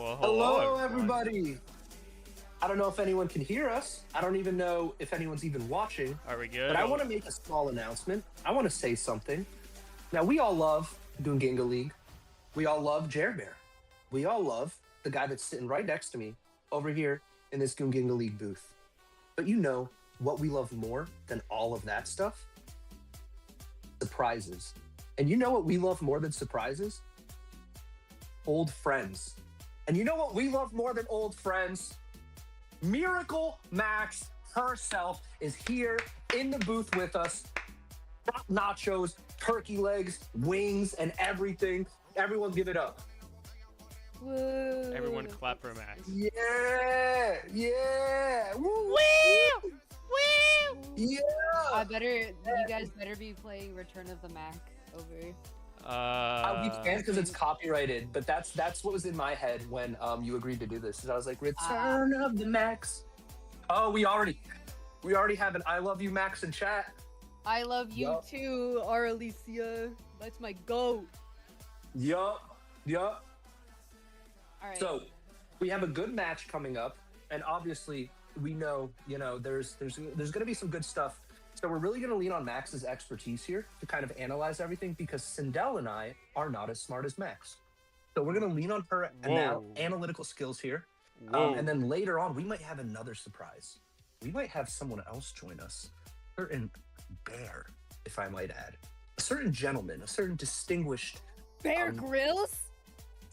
Well, hello, Hello, everyone. everybody. I don't know if anyone can hear us. I don't even know if anyone's even watching, Are we but good? I want to make a small announcement. I want to say something. Now, we all love Gunginga League. We all love Jer Bear. We all love the guy that's sitting right next to me over here in this Gunginga League booth. But you know what we love more than all of that stuff? Surprises. And you know what we love more than surprises? Old friends. And you know what we love more than old friends? Miracle Max herself is here in the booth with us. Nachos, turkey legs, wings, and everything. Everyone give it up. Woo. Everyone clap for Max. Yeah, yeah. Woo, Woo! Woo! yeah. You guys better be playing Return of the Mac over. We can't because it's copyrighted, but that's what was in my head when you agreed to do this. And I was like, Return of the Max. Oh, we already have an I love you Max in chat. I love you Yup. too, Aralicia. That's my goat. Yup. All right. So we have a good match coming up, and obviously we know, there's going to be some good stuff. So we're really going to lean on Max's expertise here to kind of analyze everything because Sindel and I are not as smart as Max. So we're going to lean on her analytical skills here. And then later on, we might have another surprise. We might have someone else join us. A certain bear, if I might add. A certain gentleman, a certain distinguished, Bear Grylls?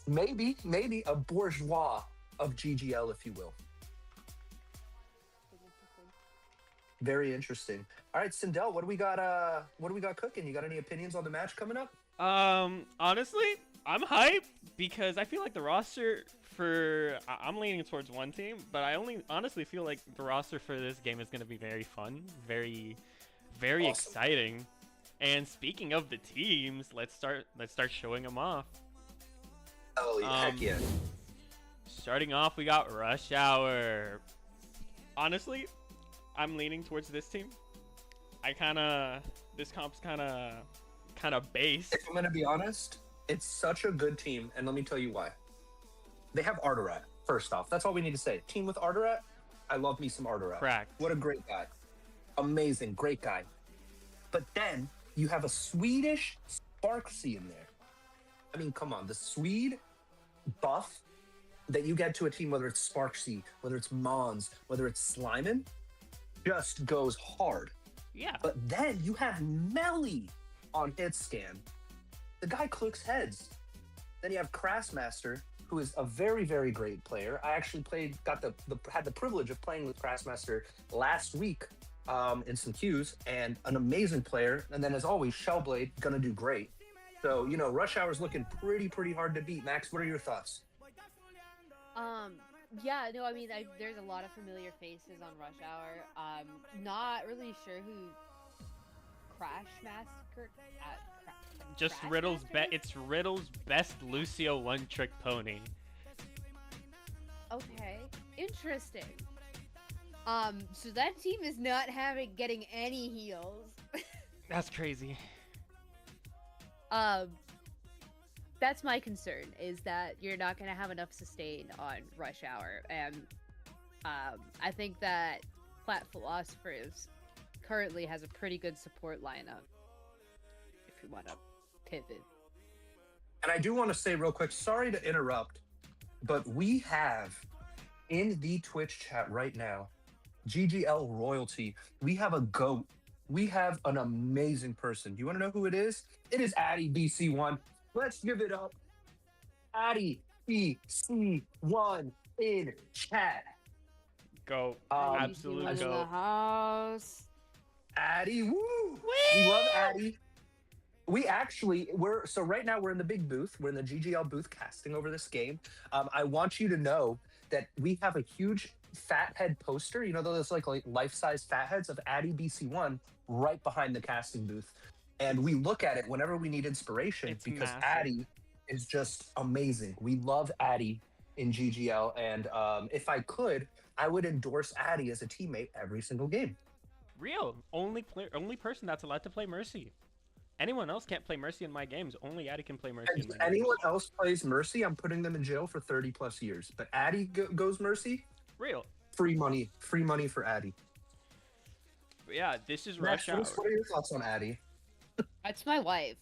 maybe a bourgeois of GGL, if you will. Very interesting. All right, Sindel, what do we got? What do we got cooking? You got any opinions on the match coming up? Honestly, I'm hyped because I feel like the roster I'm leaning towards one team, but I honestly feel like the roster for this game is going to be very fun, very Awesome. exciting. And speaking of the teams, let's start showing them off. Oh, heck yeah. Starting off, we got Rush Hour. Honestly, I'm leaning towards this team. This comp's kind of base. If I'm going to be honest, it's such a good team, and let me tell you why. They have Arterat, first off. That's all we need to say. Team with Arterat, I love me some Arterat. Correct. What a great guy. Amazing, great guy. But then you have a Swedish Sparksy in there. I mean, come on, the Swede buff that you get to a team, whether it's Sparksy, whether it's Mons, whether it's Slimin, just goes hard. Yeah. But then you have Melly on hit scan. The guy clicks heads. Then you have Crassmaster, who is a very, very great player. I actually had the privilege of playing with Crassmaster last week in some queues, and an amazing player. And then, as always, Shellblade gonna do great. So Rush Hour's looking pretty hard to beat. Max, what are your thoughts? Yeah, no, I mean, there's a lot of familiar faces on Rush Hour. Not really sure who Crash Master. Just Crash Riddle's Master? It's Riddle's best Lucio one-trick pony. Okay, interesting. So that team is not getting any heals. That's crazy. That's my concern, is that you're not going to have enough sustain on Rush Hour. And I think that Plat Philosophers currently has a pretty good support lineup, if you want to pivot. And I do want to say real quick, sorry to interrupt, but we have in the Twitch chat right now, GGL royalty. We have a GOAT. We have an amazing person. Do you want to know who it is? It is Addy BC1. Let's give it up. Addy BC1 in chat. Go. Absolute in the go. house. Addy, woo! We love Addy. So right now we're in the big booth. We're in the GGL booth casting over this game. I want you to know that we have a huge fat head poster, those like life-size fat heads of Addy BC1 right behind the casting booth. And we look at it whenever we need inspiration because massive. Addy is just amazing. We love Addy in GGL. And if I could, I would endorse Addy as a teammate every single game. Real. Only person that's allowed to play Mercy. Anyone else can't play Mercy in my games. Only Addy can play Mercy And in my if games. anyone else plays Mercy, I'm putting them in jail for 30 plus years. But Addy goes Mercy, Real. free money for Addy. But yeah, this is Max, Rush Hour. what are your thoughts on Addy? That's my wife.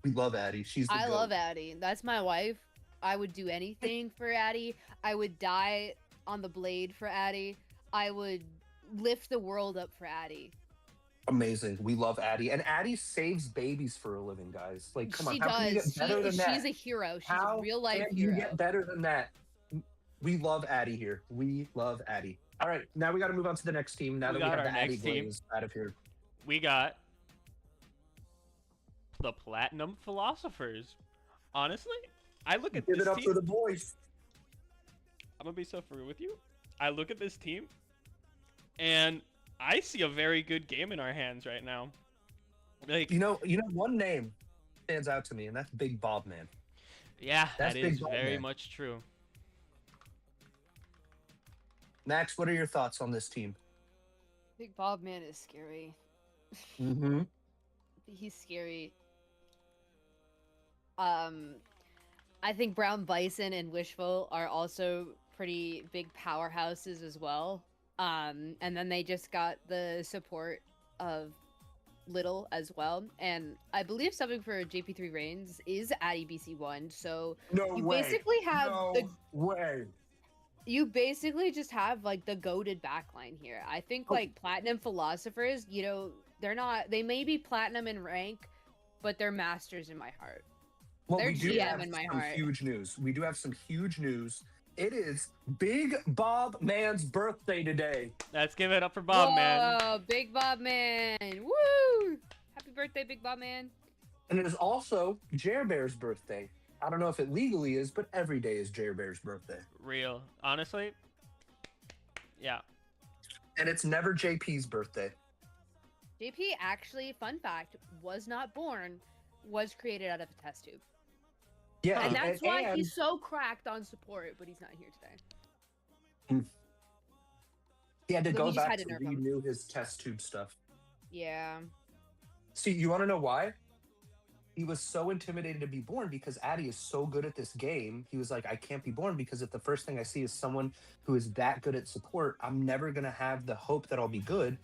We love Addy. She's the I goat. love Addie. That's my wife. I would do anything for Addie. I would die on the blade for Addie. I would lift the world up for Addie. Amazing. We love Addie. And Addie saves babies for a living, guys. Like, come She on. How can you does. get better than that? She's a hero. She's How a real life can hero. you get better than that? We love Addie here. We love Addie. All right, now we got to move on to the next team. Now We that we got have our the Addie next team. Blaze out of here. We got the Platinum Philosophers. Honestly, I look at Give this it up team. for the boys. I'm gonna be so for real with you. I look at this team, and I see a very good game in our hands right now. Like, You know, one name stands out to me, and that's Big Bob Man. yeah, That's that Big is Bob, very man. much true. Max, what are your thoughts on this team? Big Bob Man is scary. Mm-hmm. He's scary. I think Brown Bison and Wishful are also pretty big powerhouses as well. And then they just got the support of Little as well. And I believe subbing for JP3 Reigns is Addy BC1. So No you way. basically have no the way. you basically just have like the goated backline here. I think Oh. like Platinum Philosophers, they may be platinum in rank, but they're masters in my heart. Well, They're we do GM have in my some heart. huge news. We do have some huge news. It is Big Bob Man's birthday today. Let's give it up for Bob, man. Whoa, Big Bob Man. Woo! Happy birthday, Big Bob Man. And it is also Jer Bear's birthday. I don't know if it legally is, but every day is Jer Bear's birthday. Real. Honestly, yeah. And it's never JP's birthday. JP actually, fun fact, was not born, was created out of a test tube. Yeah, And that's why and- he's so cracked on support, but he's not here today. He had to So go we just back had to to nerf him. renew his test tube stuff. Yeah. See, you want to know why? He was so intimidated to be born because Addy is so good at this game. He was like, I can't be born because if the first thing I see is someone who is that good at support, I'm never going to have the hope that I'll be good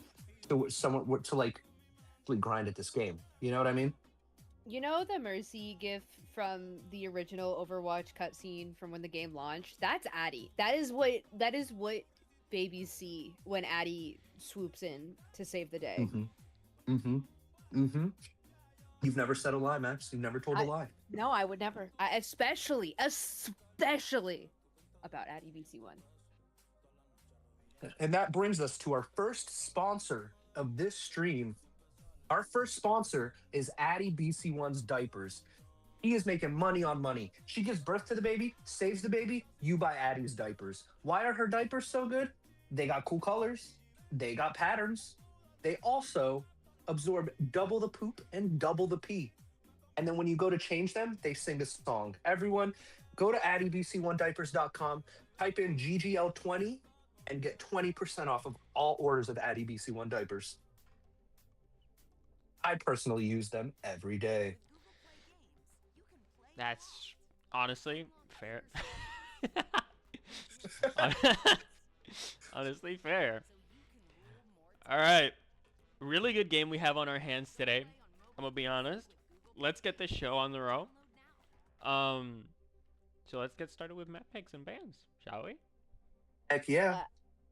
to like grind at this game. You know what I mean? You know the Mercy gif from the original Overwatch cutscene from when the game launched? That's Addy. That is what babies see when Addy swoops in to save the day. You've never said a lie, Max. You've never told a lie. No, I would never. Especially about Addy BC1. And that brings us to our first sponsor of this stream. Our first sponsor is Addy BC1's diapers. He is making money on money. She gives birth to the baby, saves the baby, you buy Addy's diapers. Why are her diapers so good? They got cool colors, they got patterns, they also absorb double the poop and double the pee. And then when you go to change them, they sing a song. Everyone, go to addybc1diapers.com, type in GGL20, and get 20% off of all orders of Addy BC1 diapers. I personally use them every day. That's honestly fair. Honestly fair. All right. Really good game we have on our hands today. I'm going to be honest. Let's get this show on the road. So let's get started with map picks and bans, shall we? Heck yeah.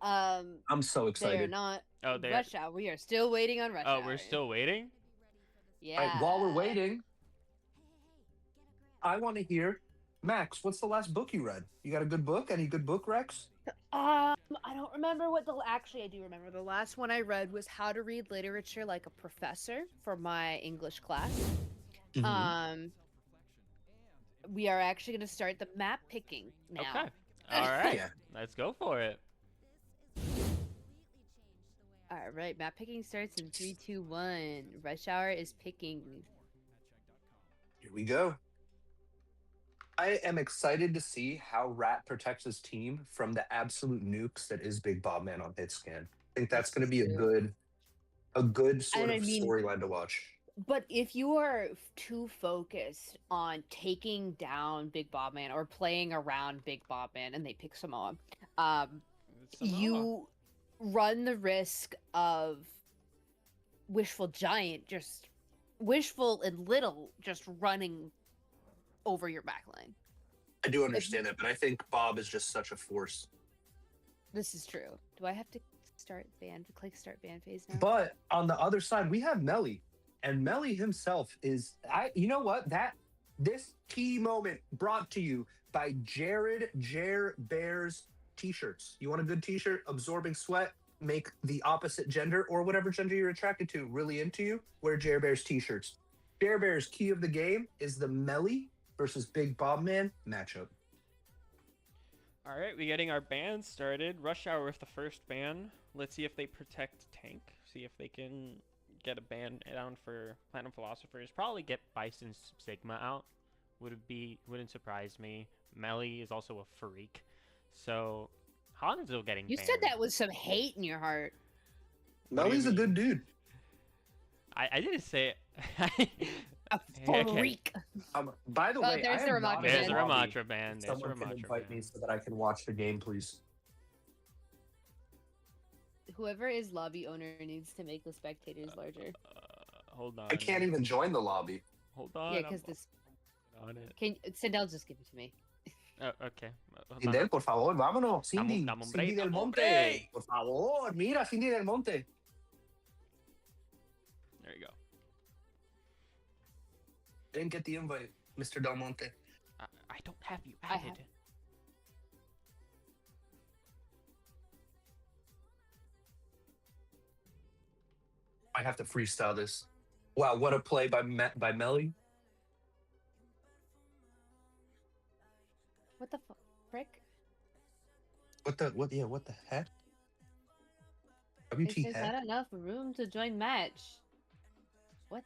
I'm so They are excited. not Oh, they Rush Hour. We are still waiting on Rush Hour. Oh, we're still waiting? Yeah. All right, while we're waiting, I want to hear, Max, what's the last book you read? You got a good book? Any good book, Rex? I don't remember actually I do remember. The last one I read was How to Read Literature Like a Professor for my English class. Mm-hmm. We are actually going to start the map picking now. Okay. All right. Yeah. Let's go for it. All right, map picking starts in 3, 2, 1. Rush Hour is picking. Here we go. I am excited to see how Rat protects his team from the absolute nukes that is Big Bob Man on hit scan. I think that's going to be a good sort And I of mean, storyline to watch. But if you are too focused on taking down Big Bob Man or playing around Big Bob Man and they pick Samoa, Samoa. you run the risk of Wishful Giant just wishful and little just running over your backline. I do understand that, but I think Bob is just such a force. This is true. Do I have to click start ban phase now? But on the other side, we have Melly, and Melly himself is. You know what? This key moment brought to you by Jared Jer Bears t-shirts. You want a good t-shirt? Absorbing sweat, make the opposite gender or whatever gender you're attracted to really into you. Wear Jer Bears t-shirts. Jer Bears key of the game is the Melly versus Big Bob Man matchup. All right, we're getting our bans started. Rush Hour with the first ban. Let's see if they protect Tank. See if they can get a ban down for Platinum Philosophers. Probably get Bison Sigma out. Wouldn't surprise me. Melly is also a freak. So Hanzo getting You banned. said that with some hate in your heart. Melly's a good dude. I didn't say it. A Okay. freak. By the Oh, way, there's I the am not Ramatra in There's the a ban. lobby. Ramatra ban. There's a Someone can Ramatra invite ban. me so that I can watch the game, please. Whoever is lobby owner needs to make the spectators larger. Hold on. I can't even join the lobby. Hold on. Yeah, I'm because this. on it. Can Sindel just give it to me? Oh, okay. Hold on. Cindy, por favor, vámonos. Cindy, Dame un Cindy break, del dame un Monte. break. Por favor, mira, Cindy del Monte. There you go. Didn't get the invite, Mr. Del Monte. I don't have you I added. have- I have to freestyle this. Wow, what a play by Melly. What the frick? What the heck? It WT says heck? not enough room to join match. What?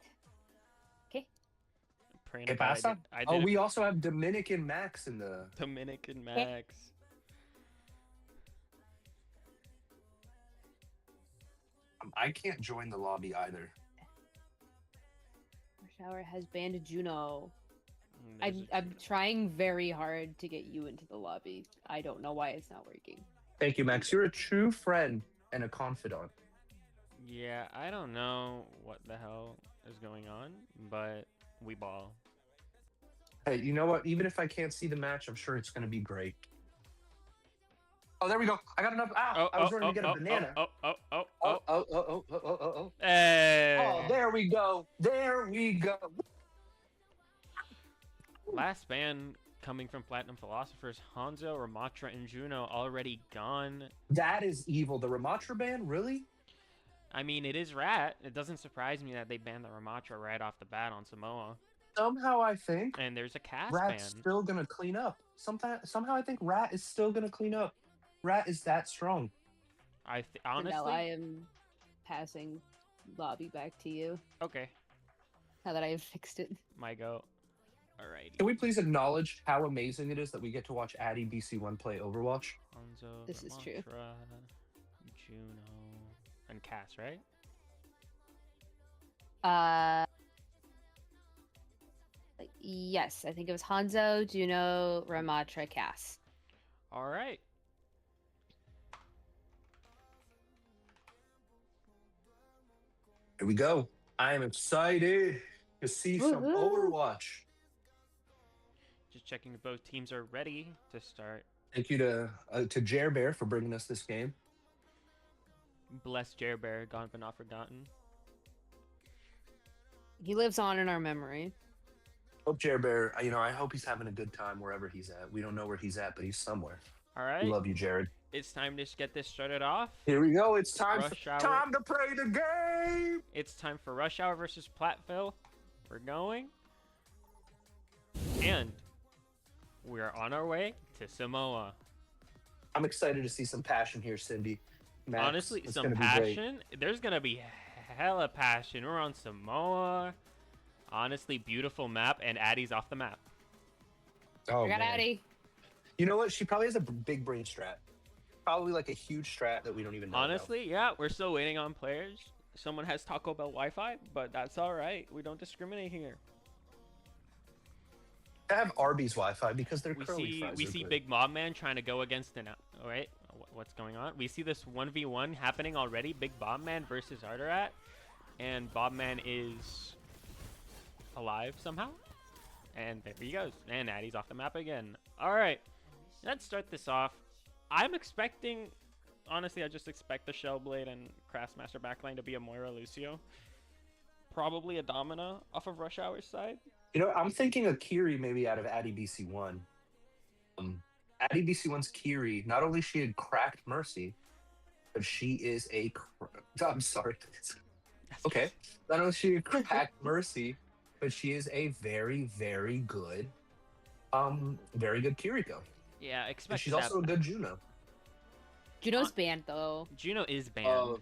Praying ¿Qué about pasa? I did Oh, a we also have Dominican Max in the. Dominican Max. I can't join the lobby either. Rush Hour has banned Juno. There's I'm trying very hard to get you into the lobby. I don't know why it's not working. Thank you, Max. You're a true friend and a confidant. Yeah, I don't know what the hell is going on, but we ball. Hey, you know what? Even if I can't see the match, I'm sure it's going to be great. Oh, there we go. I got enough. Ah, I was ready to get a banana. Oh. Hey. Oh, there we go. There we go. Last ban coming from Platinum Philosophers, Hanzo, Ramatra, and Juno already gone. That is evil. The Ramatra ban? Really? I mean, it is Rat. It doesn't surprise me that they banned the Ramatra right off the bat on Samoa. Somehow I think And there's a cast Rat's ban. still going to clean up. Somehow I think Rat is still going to clean up. Rat is that strong. Honestly, Now I am passing lobby back to you. okay, Now that I have fixed it. my go. Alrighty. Can we please acknowledge how amazing it is that we get to watch Addy BC1 play Overwatch? Hanzo, This is true. Ramatra, Juno, and Cass, right? Yes, I think it was Hanzo, Juno, Ramatra, Cass. All right. Here we go. I am excited to see some Woohoo. Overwatch. Just checking if both teams are ready to start. Thank you to Jer Bear for bringing us this game. Bless Jer Bear, gone but not forgotten. He lives on in our memory. Hope Jer Bear, I hope he's having a good time wherever he's at. We don't know where he's at, but he's somewhere. All We right. love you, Jared. It's time to get this started off. Here we go. It's time Rush Hour. time to play the game. It's time for Rush Hour versus Platville. We're going. And we're on our way to Samoa. I'm excited to see some passion here, Cindy. Max, Honestly, it's some gonna be great. passion. There's going to be hella passion. We're on Samoa. Honestly, beautiful map, and Addie's off the map. Oh, I got man. Addy. You know what? She probably has a big brain strat. Probably like a huge strat that we don't even know. about. Honestly, yeah, we're still waiting on players. someone has Taco Bell Wi-Fi, but that's all right. We don't discriminate here. I have Arby's Wi-Fi because their curly fries We are see good. Big Bob Man trying to go against an. All right, what's going on? We see this 1v1 happening already. Big Bob Man versus Arterat, and Bob Man is alive somehow. And there he goes. And Addy's off the map again. All right, let's start this off. I'm expecting, honestly, I just expect the Shellblade and Craftmaster backline to be a Moira Lucio. Probably a Domina off of Rush Hour's side. You know, I'm thinking of Kiri maybe out of Addy BC1. Addy BC1's Kiri, not only she had cracked Mercy, but she is a. I'm sorry. Okay. Not only she had cracked Mercy, but she is a very, very good Kiriko. Yeah, expect And she's that. also a good Juno. Juno's banned though. Juno is banned.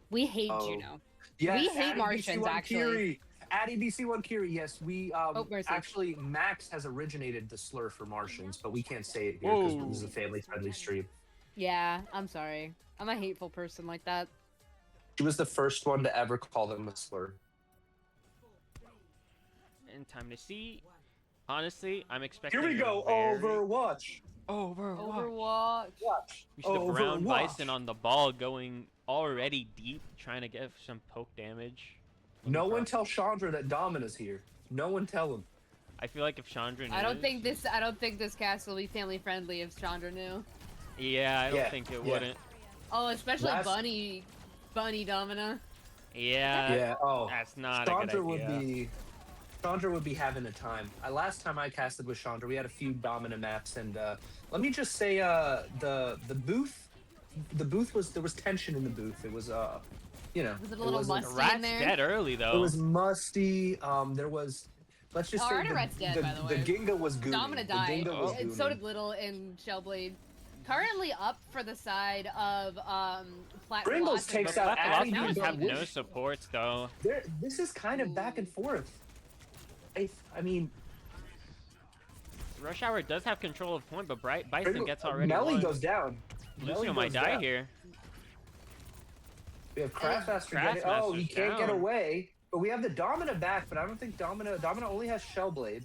We hate Oh. Juno. Yes, We hate Addy Martians, BC1 actually. Kiri. Addy BC1 Kiri, yes. We Mercy. actually Max has originated the slur for Martians, but we can't say it here because Whoa. this is a family-friendly stream. Yeah, I'm sorry. I'm a hateful person like that. She was the first one to ever call them a slur. And time to see. Honestly, I'm expecting. Here we go, Overwatch. Overwatch. Watch. We see the Brown Overwatch. Bison on the ball going already deep, trying to get some poke damage. No one tell Chandra that Domina's here. No one tell him. I feel like if Chandra knew. I don't think this cast will be family friendly if Chandra knew. Yeah, I don't Yeah, think it yeah. wouldn't. Oh, especially Last- Bunny Domina. Yeah. Yeah. Oh, That's not Chandra a good idea. Chandra would be having a time. Last time I casted with Chandra, we had a few Domina maps, and let me just say, the booth was there was tension in the booth. It was you know, Was it a little wasn't- musty? Rat's there. dead early It though. was musty. There was. Let's just Oh, say Arterat's dead, by the way. Ginga was goony. Domina The died. Ginga was And so goony. did Little and Shellblade. Currently up for the side of Plat. Pringles Philosopher. takes But out Black Addy. Philosophers but have no which- supports though. This is kind of back and forth. I mean, Rush Hour does have control of point, but Bison gets already Melly one. goes down. Lucio Melly might goes die down. here. We have Craftmaster getting. Oh, he Craftmaster's can't get down. away. But we have the Domina back. But I don't think Domina only has Shellblade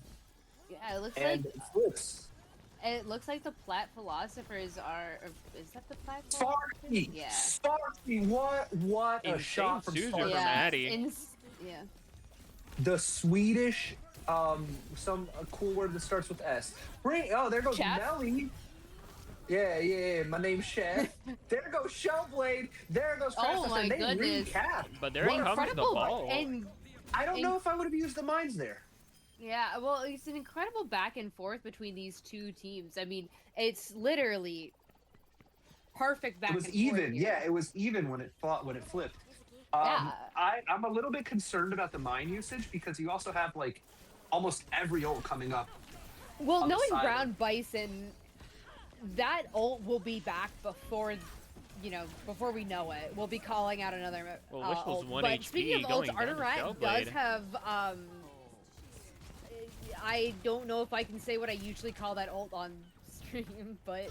Yeah, it looks and like Flips. it looks like the Plat Philosophers are. Is that the Plat? Sparky. Yeah. Sparky. What a Insane shot from Suzer Sparky. from Addy. Yeah. The Swedish. A cool word that starts with S. There goes Chef? Melly. Yeah. My name's Chef. There goes Shellblade. There goes Oh Craftmaster. my They goodness. recap. But there What a comes the Incredible ball. and I don't know if I would have used the mines there. yeah, well, it's an incredible back and forth between these two teams. I mean, it's literally perfect back It was and forth even. here. Yeah, it was even when it flipped. Yeah. I'm a little bit concerned about the mine usage because you also have like almost every ult coming up. Well, on the knowing side. Brown Bison, that ult will be back before, before we know it. We'll be calling out another Well, Wish was ult. 1 But HP speaking of going ults, down to Arterat does Shellblade. have, I don't know if I can say what I usually call that ult on stream, but,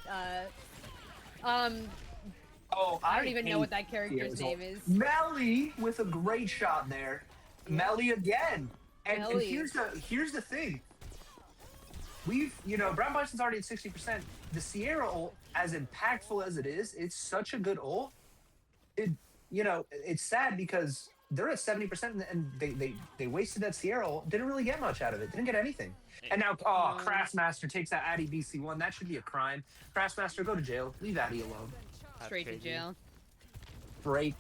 Oh, I don't even know what that hate character's Sierra's name ult. is. Melly with a great shot there. Melly again. And Melly. here's the thing. Brown Bison's already at 60%. The Sierra ult, as impactful as it is, it's such a good ult. It's sad because they're at 70% and they wasted that Sierra ult. Didn't really get much out of it. Didn't get anything. And now, Craftmaster takes out Addy BC1. That should be a crime. Craftmaster, go to jail. Leave Addy alone. That's Straight to crazy. jail. Break,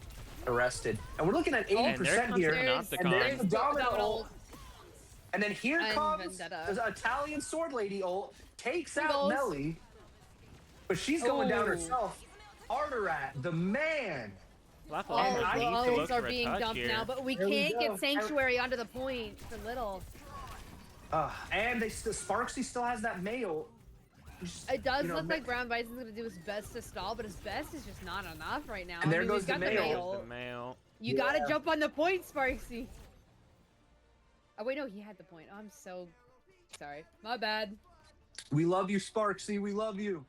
arrested. And we're looking at 80% And there comes here. the There's- Nocticon. And there's the Domino Domino ult. And then here And comes Vendetta. the Italian sword lady ult, takes out Pringles. Melly, but she's going down Oh. herself. Arterat, the man. Black All Philosophers I the need to look ults are for a being touch dumped here. now, but we There we can't go. get Sanctuary onto the point for Little. And Sparksy still has that mail. It does look like Brown Bison's gonna do his best to stall, but his best is just not enough right now. And there I mean, goes we've the got mail. There's the mail. You gotta Yeah. jump on the point, Sparksy. Oh wait, no, he had the point. Oh, I'm so sorry. My bad. We love you, Sparksy. We love you.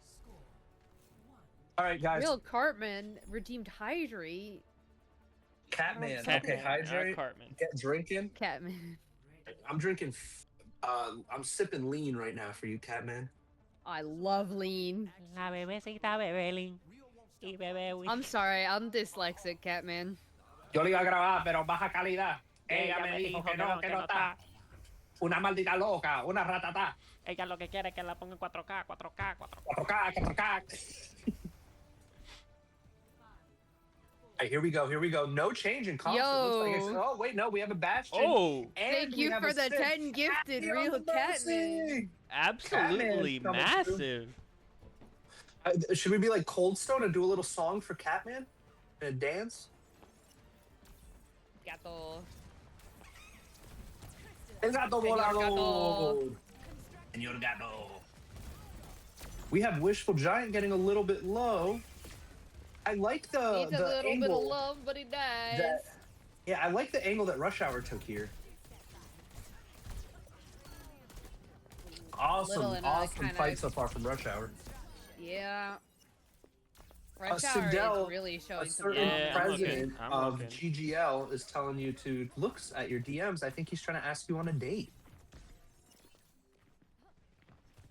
All right, guys. Real Cartman redeemed Hydri. Catman. Catman, Okay, hydrate. Cartman. Get drinking. Catman. I'm drinking. I'm sipping lean right now for you, Catman. I love lean. La bebecita bebe lean. Y bebe I'm sorry, I'm dyslexic, Catman. Yo le iba a grabar, pero baja calidad. Ella me dijo que no está. Una maldita loca, una ratata. Ella lo que quiere es que la ponga en 4K, 4K, 4K. 4K, 4K. Hey, here we go. No change in comps. It looks like it's, oh, wait, no, we have a Bastion. Oh, and Thank we you have for a the Sith. 10 gifted, Happy real on the Catman. mercy. absolutely Catman's coming massive. Should we be like Cold Stone and do a little song for Catman? And a dance? Gato. El gato Señor volador. Gato. Señor Gato. We have Wishful Giant getting a little bit low. I like the Needs a little angle bit of love, but he dies. Yeah, I like the angle that Rush Hour took here. Awesome kinda- fight so far from Rush Hour. Yeah. Rush Hour Sindel, is really A showing some certain Yeah, I'm looking, president I'm of looking. GGL is telling you to look at your DMs. I think he's trying to ask you on a date.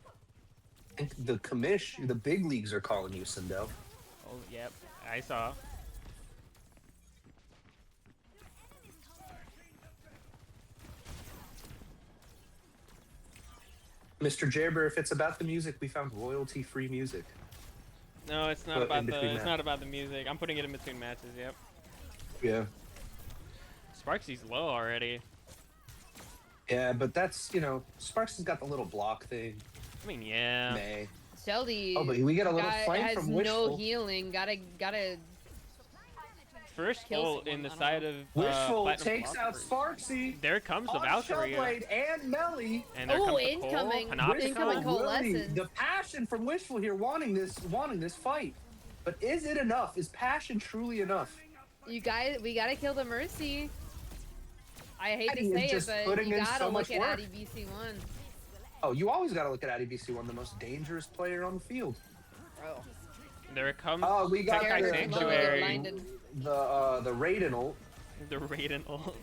I think the commish, the big leagues are calling you, Sindel. Oh, yep, I saw. Mr. Jabber, if it's about the music, we found royalty-free music. No, it's not But about in the. between It's matches. not about the music. I'm putting it in between matches. Yep. Yeah. Sparksy's low already. Yeah, but that's, Sparks has got the little block thing. I mean, yeah. May. Sheldy Oh, but we get a little flank has from no Wishful. healing. Gotta First Kill ult in someone, the I don't side know. of Wishful Platinum takes out Philosophers. Sparksy. There comes the On Valkyrie. Shellblade and Melly. And there Oh, comes the incoming. Cole. Panopticon. Incoming Cole. Coalescence. The passion from Wishful here wanting this fight. But is it enough? Is passion truly enough? we gotta kill the Mercy. I hate Addy to is say it, just but putting you in gotta so look much at work. Addy BC1. Oh, you always got to look at Addy BC1, the most dangerous player on the field. Bro. There comes Oh, we got Tekai the, Sanctuary. blinded. the Raiden ult. The Raiden ult.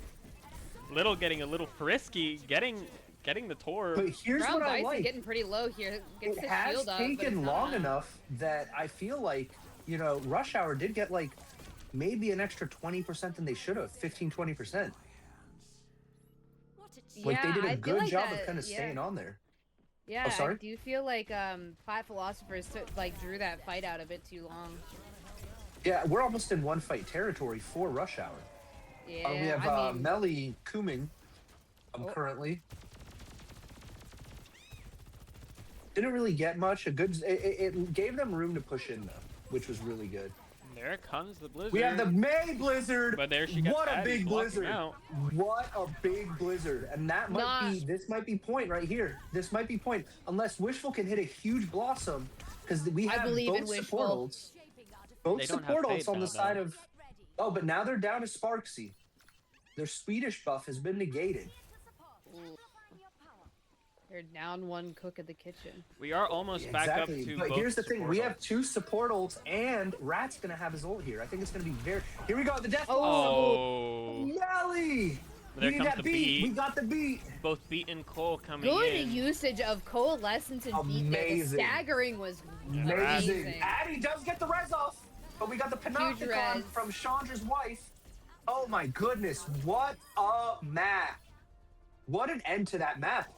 Little getting a little frisky, getting the Tor. But here's Brown what I Vice like. is getting pretty low here. Gets It the has shield up, but it's taken not long enough that I feel like, Rush Hour did get like maybe an extra 20% than they should have, 15-20%. Like they did I a feel good like job that- of kind of yeah. staying on there. Yeah, Oh, sorry? I do feel like Plat Philosophers drew that fight out a bit too long. Yeah, we're almost in one fight territory for Rush Hour. Yeah, We have I mean, Melly Kuming Oh. currently. Didn't really get much. It gave them room to push in though, which was really good. There comes the Blizzard. We have the May Blizzard. But there she gets What a Addy big blocking blizzard! out. What a big blizzard! And that this might be point right here. This might be point unless Wishful can hit a huge blossom because we I have believe in both Wishful. support ults. Both They don't have support Fade ults on the now, side though. of. Oh, but now they're down to Sparksy. Their Swedish buff has been negated. they're down one cook at the kitchen. We are almost back up Exactly. to But both here's the thing: support we have ults. 2 support ults, and Rat's gonna have his ult here. I think it's gonna be very. Here we go. The death Oh, Melly! There We need comes that the beat. beat. We got the beat. both Beat and Cole coming Good in. usage of Coalescence and Beat there. The Amazing. staggering was Amazing. amazing. Addy does get the res off, but we got the Panopticon res. from Chandra's wife. Oh my goodness, what a map. What an end to that map.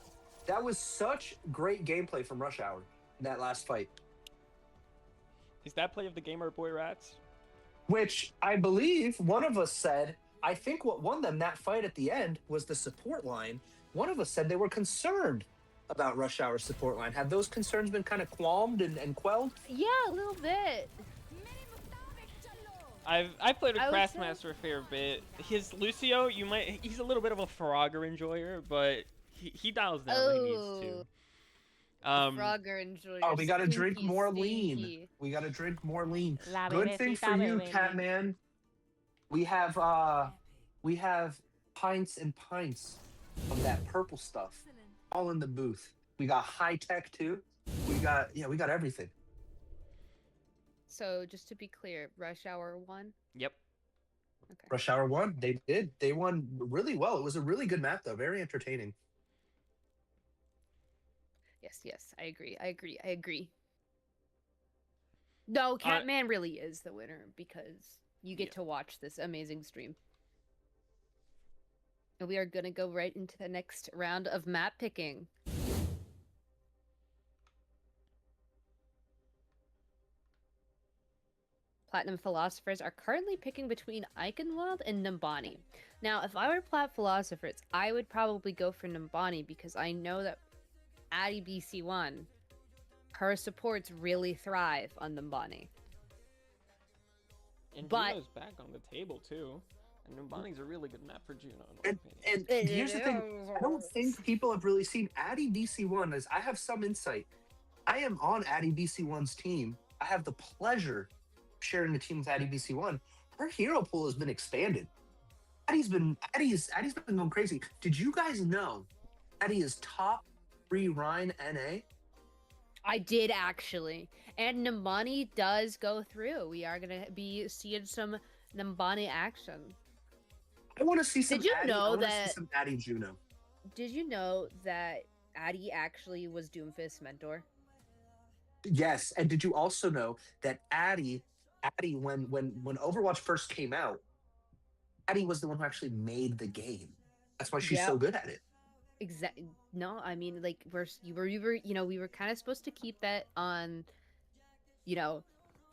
That was such great gameplay from Rush Hour in that last fight. Is that play of the gamer boy Rats? Which I believe one of us said, I think what won them that fight at the end was the support line. One of us said they were concerned about Rush Hour's support line. Have those concerns been kind of qualmed and quelled? Yeah, a little bit. I've played with I would say- Craftmaster a fair bit. His Lucio, he's a little bit of a Frogger enjoyer, but he dials down when he needs to. Frogger enjoy. Oh, we gotta drink more lean. We gotta drink more lean. La Good thing for you, bebecita, Catman. We have pints and pints of that purple stuff, all in the booth. We got high tech too. We got everything. So just to be clear, Rush Hour 1. Yep. Okay. Rush Hour won. They did. They won really well. It was a really good map, though. Very entertaining. Yes, yes, I agree. I agree. I agree. No, Uh, Catman really is the winner because you yeah. get to watch this amazing stream. And we are gonna go right into the next round of map picking. Platinum Philosophers are currently picking between Eichenwald and Numbani. Now, if I were Plat Philosophers, I would probably go for Numbani because I know that Addie BC1, her supports really thrive on Numbani. And But Juno's back on the table too. And Numbani's a really good map for Juno, in my opinion. And here's the thing. I don't think people have really seen Addy BC1 as I have some insight. I am on Addy BC1's team. I have the pleasure of sharing the team with Addy BC1. Her hero pool has been expanded. Addy's been going crazy. Did you guys know Addy is top 3 Rhine NA? I did actually. And Numbani does go through. We are going to be seeing some Numbani action. I want to see some Did you Addy. know I want to that- see some Addy Juno. Did you know that Addie actually was Doomfist's mentor? Yes, and did you also know that Addy, when Overwatch first came out, Addy was the one who actually made the game. That's why she's so Yep. good at it. Exactly. No, I mean, like we were kind of supposed to keep that on,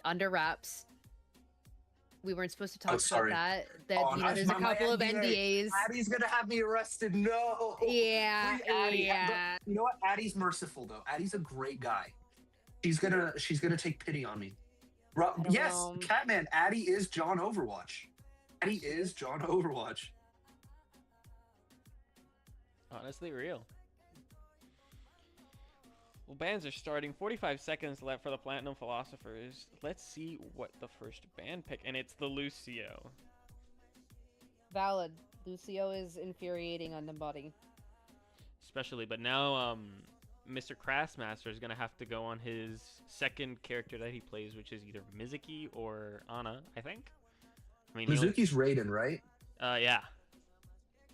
under wraps. We weren't supposed to talk about sorry. that. Oh, There's a my couple of NDA. NDAs. Addy's gonna have me arrested. No. Yeah, Free Addy. yeah. But you know what? Addy's merciful though. Addy's a great guy. She's gonna take pity on me. don't Yes, know. Catman. Addy is John Overwatch. Addy is John Overwatch. Honestly, real. Well, bans are starting. 45 seconds left for the Platinum Philosophers. Let's see what the first ban pick, and it's the Lucio. Valid. Lucio is infuriating on the body. Especially, but now Mr. Crassmaster is gonna have to go on his second character that he plays, which is either Mizuki or Ana, I think. I mean, Mizuki's Raiden, right? yeah.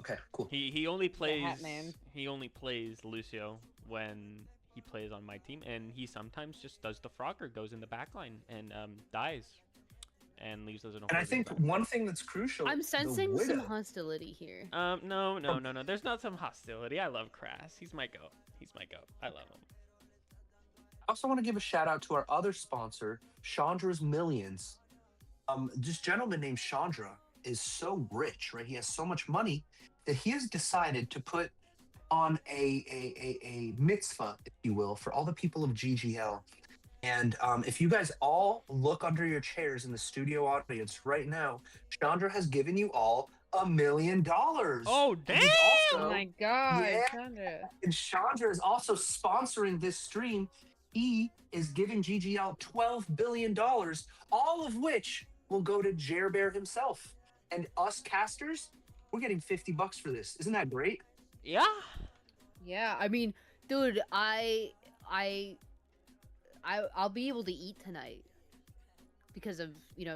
Okay, cool. He only plays Hat Man. he only plays Lucio when he plays on my team, and he sometimes just does the Frogger, goes in the backline and dies, and leaves us in a. And I think one thing that's crucial. I'm the sensing Widow. some hostility here. No. There's not some hostility. I love Crass. He's my goat. I love him. I also want to give a shout out to our other sponsor, Chandra's Millions. This gentleman named Chandra is so rich, right? He has so much money that he has decided to put on a mitzvah, if you will, for all the people of GGL. And if you guys all look under your chairs in the studio audience right now, Chandra has given you all $1 million. Oh, damn! Oh my god, Yeah. Chandra. And Chandra is also sponsoring this stream. He is giving GGL $12 billion, all of which will go to Jer Bear himself. And us casters, we're getting $50 for this. Isn't that great? Yeah. Yeah, I mean, dude, I'll be able to eat tonight because of,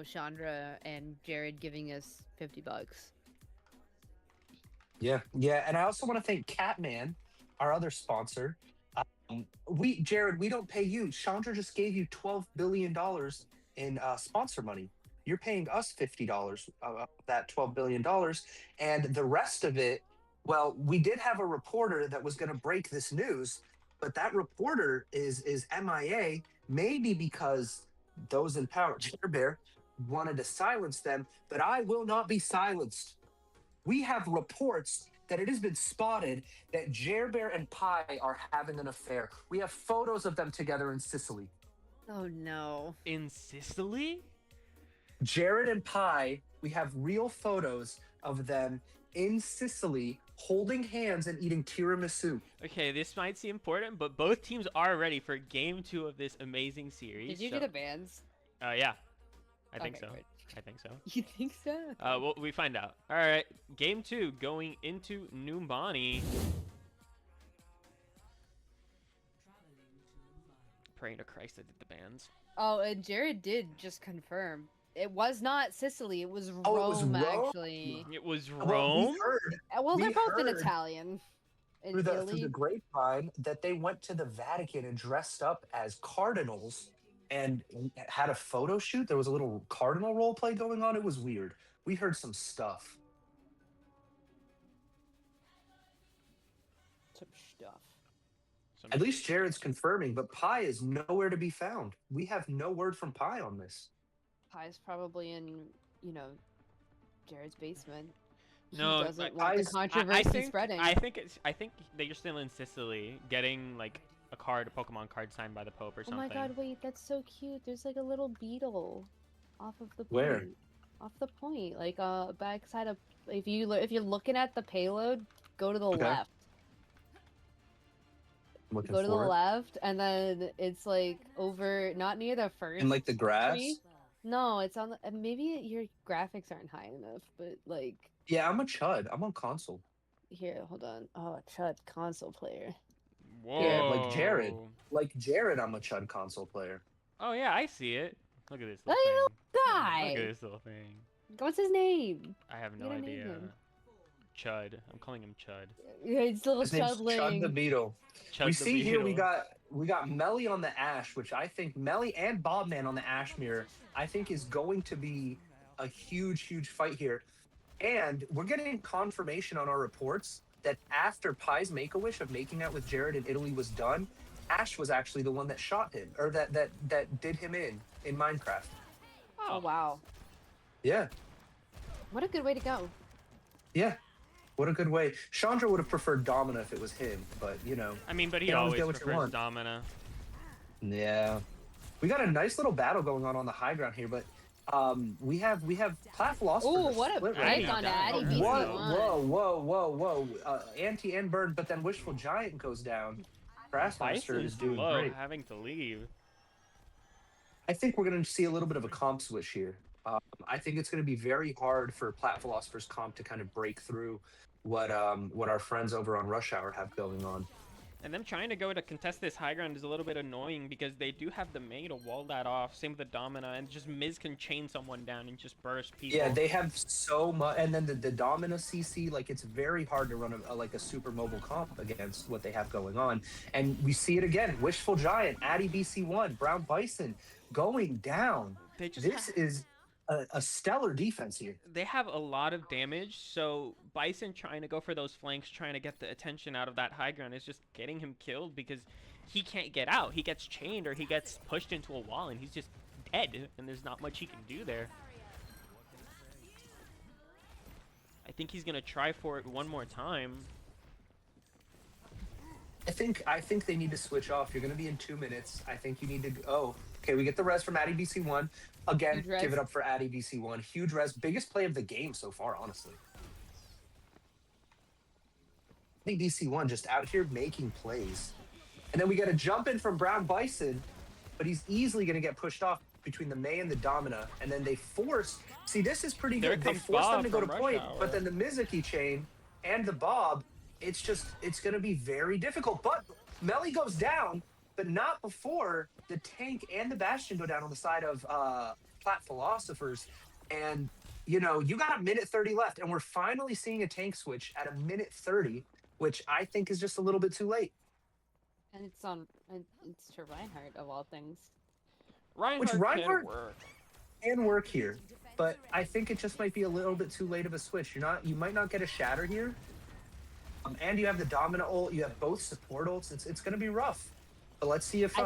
Chandra and Jared giving us $50. Yeah. And I also want to thank Catman, our other sponsor. Jared, we don't pay you. Chandra just gave you $12 billion in sponsor money. You're paying us $50 of that $12 billion. And the rest of it, well, we did have a reporter that was going to break this news, but that reporter is MIA, maybe because those in power, Jer Bear, wanted to silence them, but I will not be silenced. We have reports that it has been spotted that Jer Bear and Pi are having an affair. We have photos of them together in Sicily. Oh no. In Sicily? Jared and Pi, we have real photos of them in Sicily holding hands and eating tiramisu. Okay, this might seem important, but both teams are ready for game 2 of this amazing series. Did you so, do the bans? yeah. I think Okay, so. great. I think so. You think so? Well, we find out. All right, game 2 going into Numbani. Praying to Christ I did the bans. Oh, and Jared did just confirm It was not Sicily. It was Oh, it was Rome, Rome? actually. It was Well, Rome. we heard Well, they're we both in heard Italian. In through the Italy. grapevine that they went to the Vatican and dressed up as cardinals and had a photo shoot. There was a little cardinal role play going on. It was weird. We heard some stuff. Some stuff. At least Jared's confirming, but Pi is nowhere to be found. We have no word from Pi on this. Pi's probably in, Jared's basement. No, He doesn't like, want the Pi's- controversy spreading. I think they're still in Sicily, getting like a Pokemon card signed by the Pope or Oh something. my god, wait, that's so cute. There's like a little beetle off of the point. Where? Off the point. Like backside of if you're looking at the payload, go to the Okay. left. I'm looking Go to the for it. left and then it's like over not near the first In like the grass. tree. No, it's on the maybe your graphics aren't high enough, but like Yeah, I'm a chud. I'm on console. here, hold on. Oh, chud console player. Whoa. Yeah, like Jared. Like Jared, I'm a chud console player. Oh yeah, I see it. Look at this Look little at thing. Guy. Look at this little thing. What's his name? I have no You gotta name idea. him. Chud. I'm calling him Chud. It's little His name's Chud the chudling. Beetle. Chud We the see here we Beetle. got Melly on the Ash, which I think Melly and Bobman on the Ash mirror, I think is going to be a huge fight here. And we're getting confirmation on our reports that after Pi's Make-A-Wish of making out with Jared in Italy was done, Ash was actually the one that shot him, or that did him in Minecraft. Oh wow. Yeah, What a good way to go. yeah. What a good way. Chandra would have preferred Domina if it was him, but I mean, but he Can't always always get what you prefers want. Domina. yeah. We got a nice little battle going on the high ground here, but we have Plat Philosophers. Oh, what a split break now. on Yeah. Addy Oh, BC1. Whoa. Anti and burn, but then Wishful Giant goes down. Grassmaster is Bison's doing low, great. having to leave. I think we're going to see a little bit of a comp switch here. I think it's going to be very hard for Plat Philosophers comp to kind of break through what our friends over on Rush Hour have going on. And them trying to go to contest this high ground is a little bit annoying because they do have the May to wall that off. Same with the Domina, and just Miz can chain someone down and just burst people. Yeah, they have so much, and then the Domina CC, like it's very hard to run a super mobile comp against what they have going on. And we see it again: Wishful Giant, Addy BC1, Brown Bison going down. They just This is a stellar defense here. they have a lot of damage, so Bison trying to go for those flanks, trying to get the attention out of that high ground is just getting him killed because he can't get out. He gets chained or he gets pushed into a wall and he's just dead, and there's not much he can do there. I think he's gonna try for it one more time. I think they need to switch off. You're going to be in 2 minutes. I think you need to. Oh, okay. We get the res from Addy BC1 again. Huge res. Give it up for Addy BC1. Huge res, biggest play of the game so far, honestly. Addy BC1 just out here making plays, and then we get a jump in from Brown Bison, but he's easily going to get pushed off between the May and the Domina, and then they force. See, this is pretty There good. They comes force them Bob to go to from Rush point, Hour. but then the Mizuki chain and the Bob. It's going to be very difficult. But Melly goes down, but not before the tank and the Bastion go down on the side of Plat Philosophers. And, you got a minute 30 left, and we're finally seeing a tank switch at a minute 30, which I think is just a little bit too late. And it's to Reinhardt of all things. Reinhardt Reinhardt- can work. Can work here, but I think it just might be a little bit too late of a switch. You might not get a shatter here. And you have the Domina ult, you have both support ults. It's going to be rough. But let's see if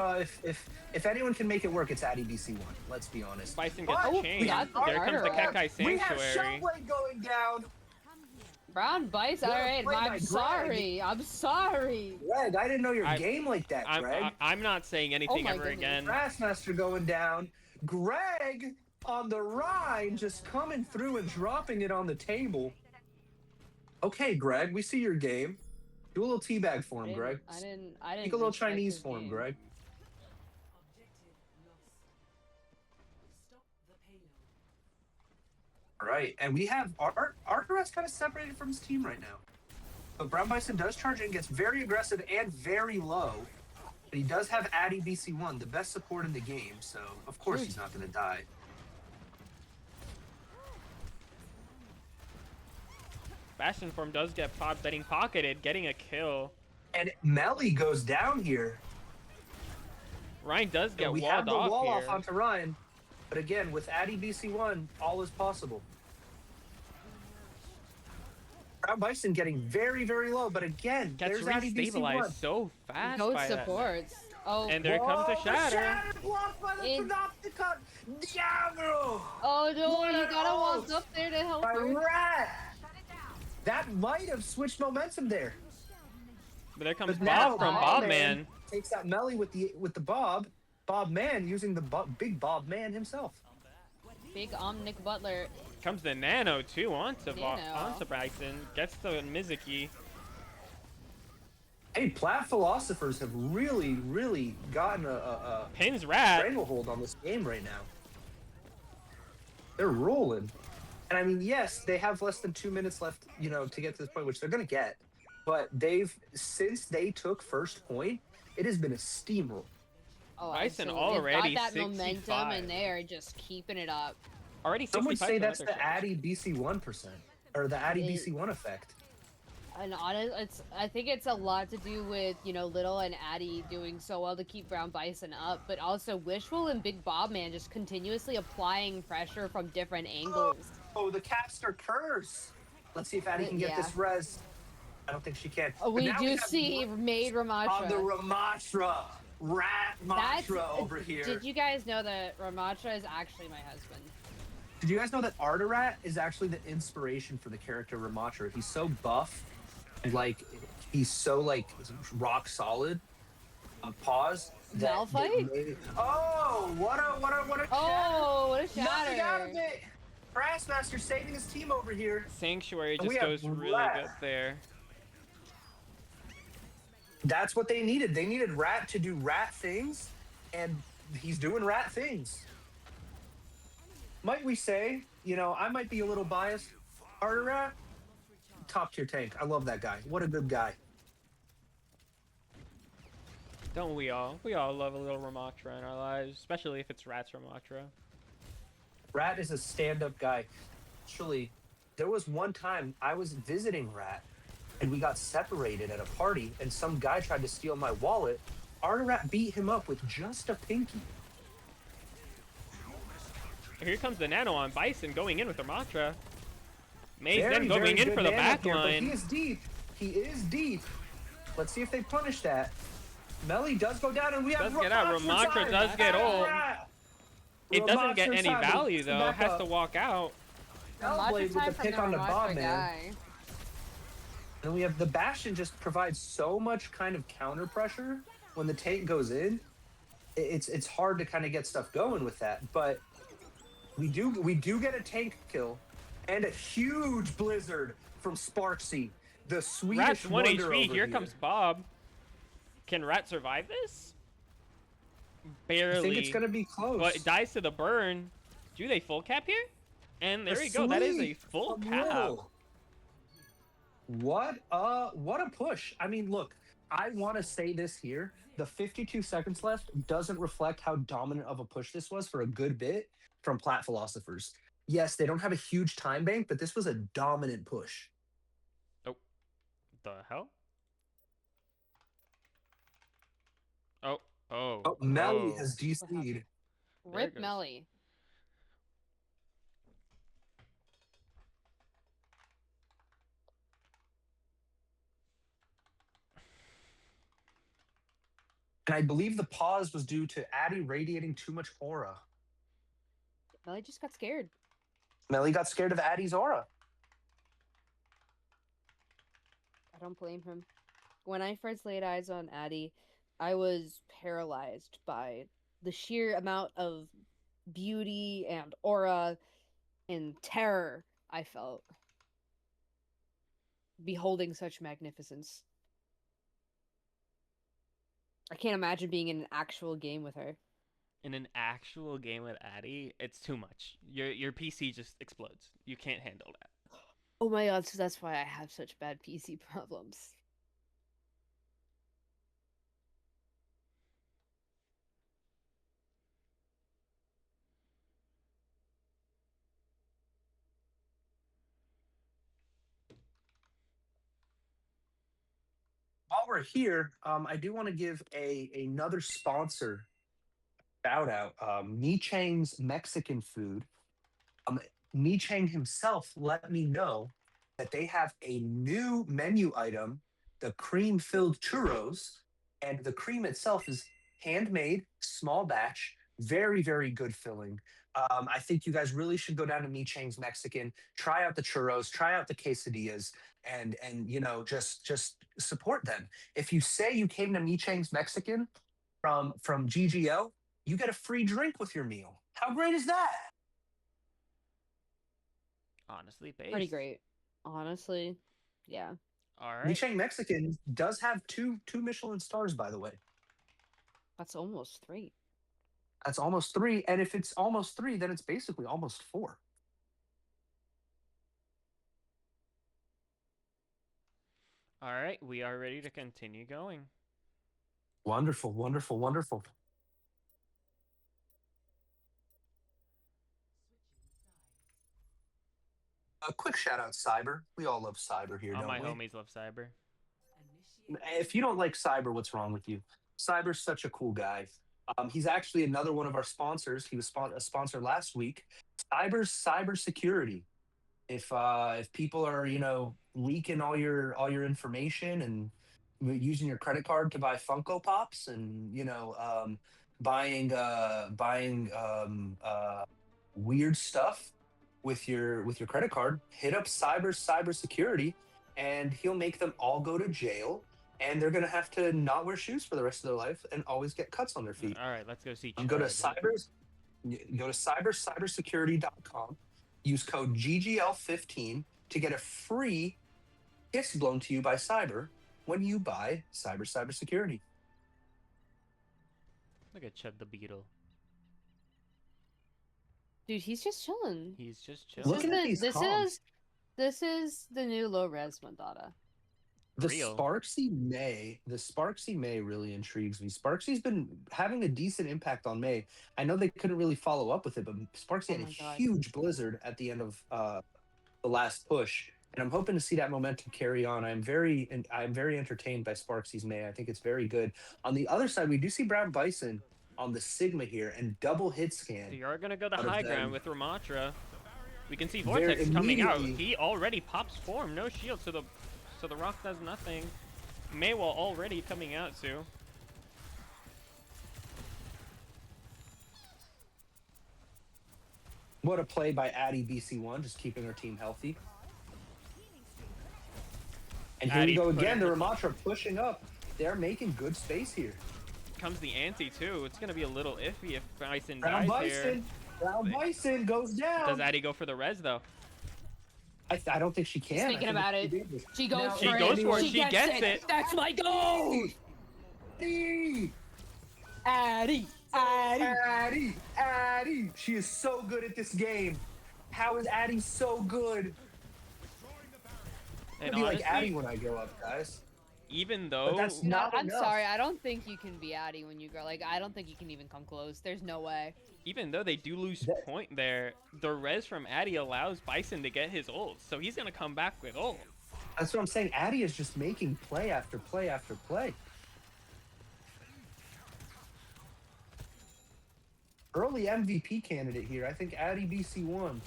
anyone can make it work, it's Addy BC1. Let's be honest. Bison gets But chained. got the There comes the murderer. Kekai We have Sanctuary. Shotblade going down. Brown Bison, What a alright, play by I'm Greg. sorry. I'm sorry. Greg, I didn't know your I- game like that, Greg. I'm not saying anything my ever goodness. again. Grassmaster going down. Greg on the Rhine just coming through and dropping it on the table. Okay, Greg, we see your game. Do a little teabag for him, Greg. I didn't Take a little respect Chinese his for him, game. Greg. All right, and we have Arteras kind of separated from his team right now. But Brown Bison does charge in, gets very aggressive and very low. But he does have Addy BC1, the best support in the game, so of course he's not going to die. Bastion form does get getting pocketed, getting a kill. And Melly goes down here. Ryan does So get we walled have the off wall here. off onto Ryan. But again, with Addy BC1, all is possible. Brown Bison getting very, very low. But again, Gets there's Addy restabilized BC1. so fast Ghost by that. supports. Oh, And there comes the Whoa, shatter. blocked by the In- Panopticon. Diablo! oh no, What you an gotta walk ult up there to help by her. Rat. That might have switched momentum there. But there comes But now Bob from Bob Bob Man. takes that Melly with the Bob. Bob Man using the big Bob Man himself. Big Omnic Butler. Comes the Nano too onto Nano. onto Bryson. Gets the Mizuki. Hey, Plat Philosophers have really, really gotten a Pins Rat. stranglehold on this game right now. They're rolling. And I mean, yes, they have less than 2 minutes left, you know, to get to this point, which they're going to get. But since they took first point, it has been a steamroll. Oh, Bison absolutely. They've already got that momentum, 65. and they are just keeping it up. Already 65 Some would say for that's another the shot. Addy BC1%, or the Addy It- BC1 effect. And I think it's a lot to do with, you know, Little and Addy doing so well to keep Brown Bison up, but also Wishful and Big Bob Man just continuously applying pressure from different angles. Oh, the caster curse. Let's see if Addy can get Yeah. this res. I don't think she can. Oh, But we now do have see Maid on the Ramatra. Ramatra. Rat That's Matra over here. Did you guys know that Ramatra is actually my husband? Did you guys know that Arterat is actually the inspiration for the character Ramatra? He's so buff and like he's so like rock solid. Pause. that they Malphite? Oh, what a Oh, what a shatter! Nothing out of shatter! it. Grassmaster saving his team over here. Sanctuary And we just have goes really Rat. good there. That's what they needed. They needed Rat to do Rat things, and he's doing Rat things. Might we say, you know, I might be a little biased. Arterat, top tier tank. I love that guy. What a good guy. Don't we all? We all love a little Ramatra in our lives, especially if it's Rat's Ramatra. Rat is a stand-up guy. Actually, there was one time I was visiting Rat, and we got separated at a party, and some guy tried to steal my wallet. Arterat beat him up with just a pinky. Here comes the Nano on Bison going in with Ramatra. Maze Very, then going very in good for the man back up here, but he line. is deep. He is deep. Let's see if they punish that. Melly does go down, and we have Does get out. Ramatra Ramatra time. does get ult. Rat. It doesn't get Ramatra any time. value Let's though. back Has up. to walk out. Ramatra Hellblade with time the from pick on the Ramatra Bob, man. guy. And we have the Bastion just provides so much kind of counter pressure when the tank goes in. It's hard to kind of get stuff going with that, but we do get a tank kill and a huge blizzard from Sparksy, the Swedish Rat's 1 wonder HP. over Here comes Bob. Can Rat survive this? Barely. I think it's gonna be close. But it dies to the burn. Do they full cap here? And there we go. That is a Sleep full from cap. Little. What a push. I mean, look, I want to say this here. The 52 seconds left doesn't reflect how dominant of a push this was for a good bit from Plat Philosophers. Yes, they don't have a huge time bank, but this was a dominant push. Oh, the hell? Oh, oh. Oh, Melly oh. has DC'd. There Rip it goes. Melly. And I believe the pause was due to Addy radiating too much aura. Melly just got scared. Melly got scared of Addy's aura. I don't blame him. When I first laid eyes on Addy, I was paralyzed by the sheer amount of beauty and aura and terror I felt beholding such magnificence. I can't imagine being in an actual game with her. In an actual game with Addy, it's too much. Your PC just explodes. You can't handle that. Oh my god, so that's why I have such bad PC problems. while we're here, I do want to give another sponsor shout out. Mi Chang's Mexican food. Um, Mi Chang himself let me know that they have a new menu item, the cream filled churros, and the cream itself is handmade, small batch, very, very good filling. I think you guys really should go down to Mi Chang's Mexican, try out the churros, try out the quesadillas, and just support them. If you say you came to Mi Chang's Mexican from GGL, you get a free drink with your meal. How great is that? Honestly, based. Pretty great. Honestly, yeah. All Mi right. Chang Mexican does have two Michelin stars, by the way. That's almost 3. That's almost 3, and if it's almost 3, then it's basically almost 4. All right. We are ready to continue going. Wonderful, wonderful, wonderful. A quick shout out, Cyber. We all love Cyber here, All don't my we? homies love Cyber. If you don't like Cyber, what's wrong with you? Cyber's such a cool guy. He's actually another one of our sponsors. He was a sponsor last week. Cyber's cybersecurity. If people are leaking all your information and using your credit card to buy Funko Pops and buying weird stuff with your credit card, hit up cybersecurity, and he'll make them all go to jail, and they're gonna have to not wear shoes for the rest of their life and always get cuts on their feet. All right. Let's go see. Go to Chud. cybersecurity.com. Use code GGL15 to get a free kiss blown to you by Cyber when you buy cybersecurity. Look at Chud the Beetle. Dude, he's just chilling. He's just This chilling. Looking at these comms. This is the new low res Mondada. The Real. Sparksy May really intrigues me. Sparksy's been having a decent impact on May. I know they couldn't really follow up with it, but Sparksy had Oh my a God. huge blizzard at the end of the last push, and I'm hoping to see that momentum carry on. I'm very entertained by Sparksy's May. I think it's very good. On the other side, we do see Brown Bison on the Sigma here and double hit scan. You are gonna go the out of high them. ground with Ramatra. We can see Very Vortex coming out. immediately- He already pops form, no shield, so the rock does nothing. Maywall already coming out too. What a play by Addy BC1, just keeping her team healthy. And here Addy we go putting again. The her- Ramatra pushing up. They're making good space here. Comes the ante too. It's gonna be a little iffy if Bison Brown dies here. Bison. Brown Bison goes down. Does Addy go for the res though? I don't think she can. I Thinking think about it's it. too dangerous. She goes Now, for She it. goes for it. She She gets it. That's my goal. Addy! Addy. Addy! She is so good at this game. How is Addy so good? I'm And gonna be like Addy honestly, when I grow up, guys. even though But that's No, not I'm enough. sorry. I don't think you can be Addy when you grow. Like, I don't think you can even come close. There's no way. even though they do lose That- point there, the res from Addy allows Bison to get his ult, so he's gonna come back with ult. That's what I'm saying. Addy is just making play after play after play. Early MVP candidate here. I think Addy BC1.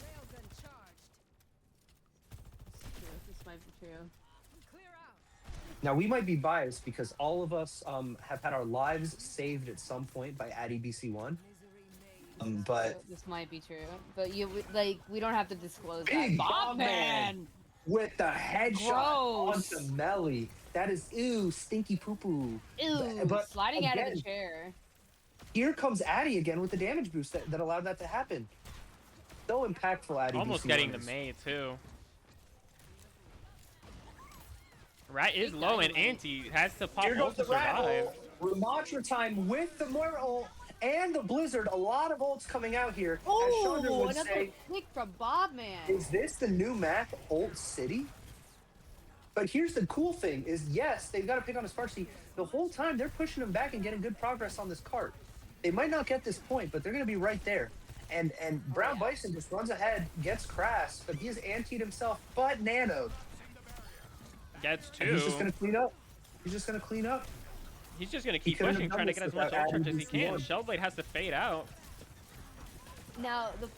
This might be true. Now we might be biased because all of us have had our lives saved at some point by Addy BC1. But This might be true, but we don't have to disclose Big that. Bomb Man! with the headshot Gross. onto Melly, that is stinky poo poo. Ew, But sliding out of the again, chair. Here comes Addy again with the damage boost that allowed that to happen. So impactful, Addy. Almost BC1 getting the is. May too. Rat is Big low and dynamite. Ante has to pop Here goes ult to the rat survive. ult. Ramatra time with the more ult and the blizzard. A lot of ults coming out here. As Chandra Oh, would another say, pick from Bob Man. is this the new map, Ult City? But here's the cool thing: is yes, they've got to pick on a Sparksy. The whole time they're pushing him back and getting good progress on this cart. They might not get this point, but they're going to be right there. And Brown yeah. Bison just runs ahead, gets Crass, but he has antied himself, but nanoed. Gets And he's two. just going to clean up. He's just gonna clean up. He's just gonna He keep couldn't have pushing, done trying to this get as much without ult charge adding as he can. DC1. Shellblade has to fade out. Now the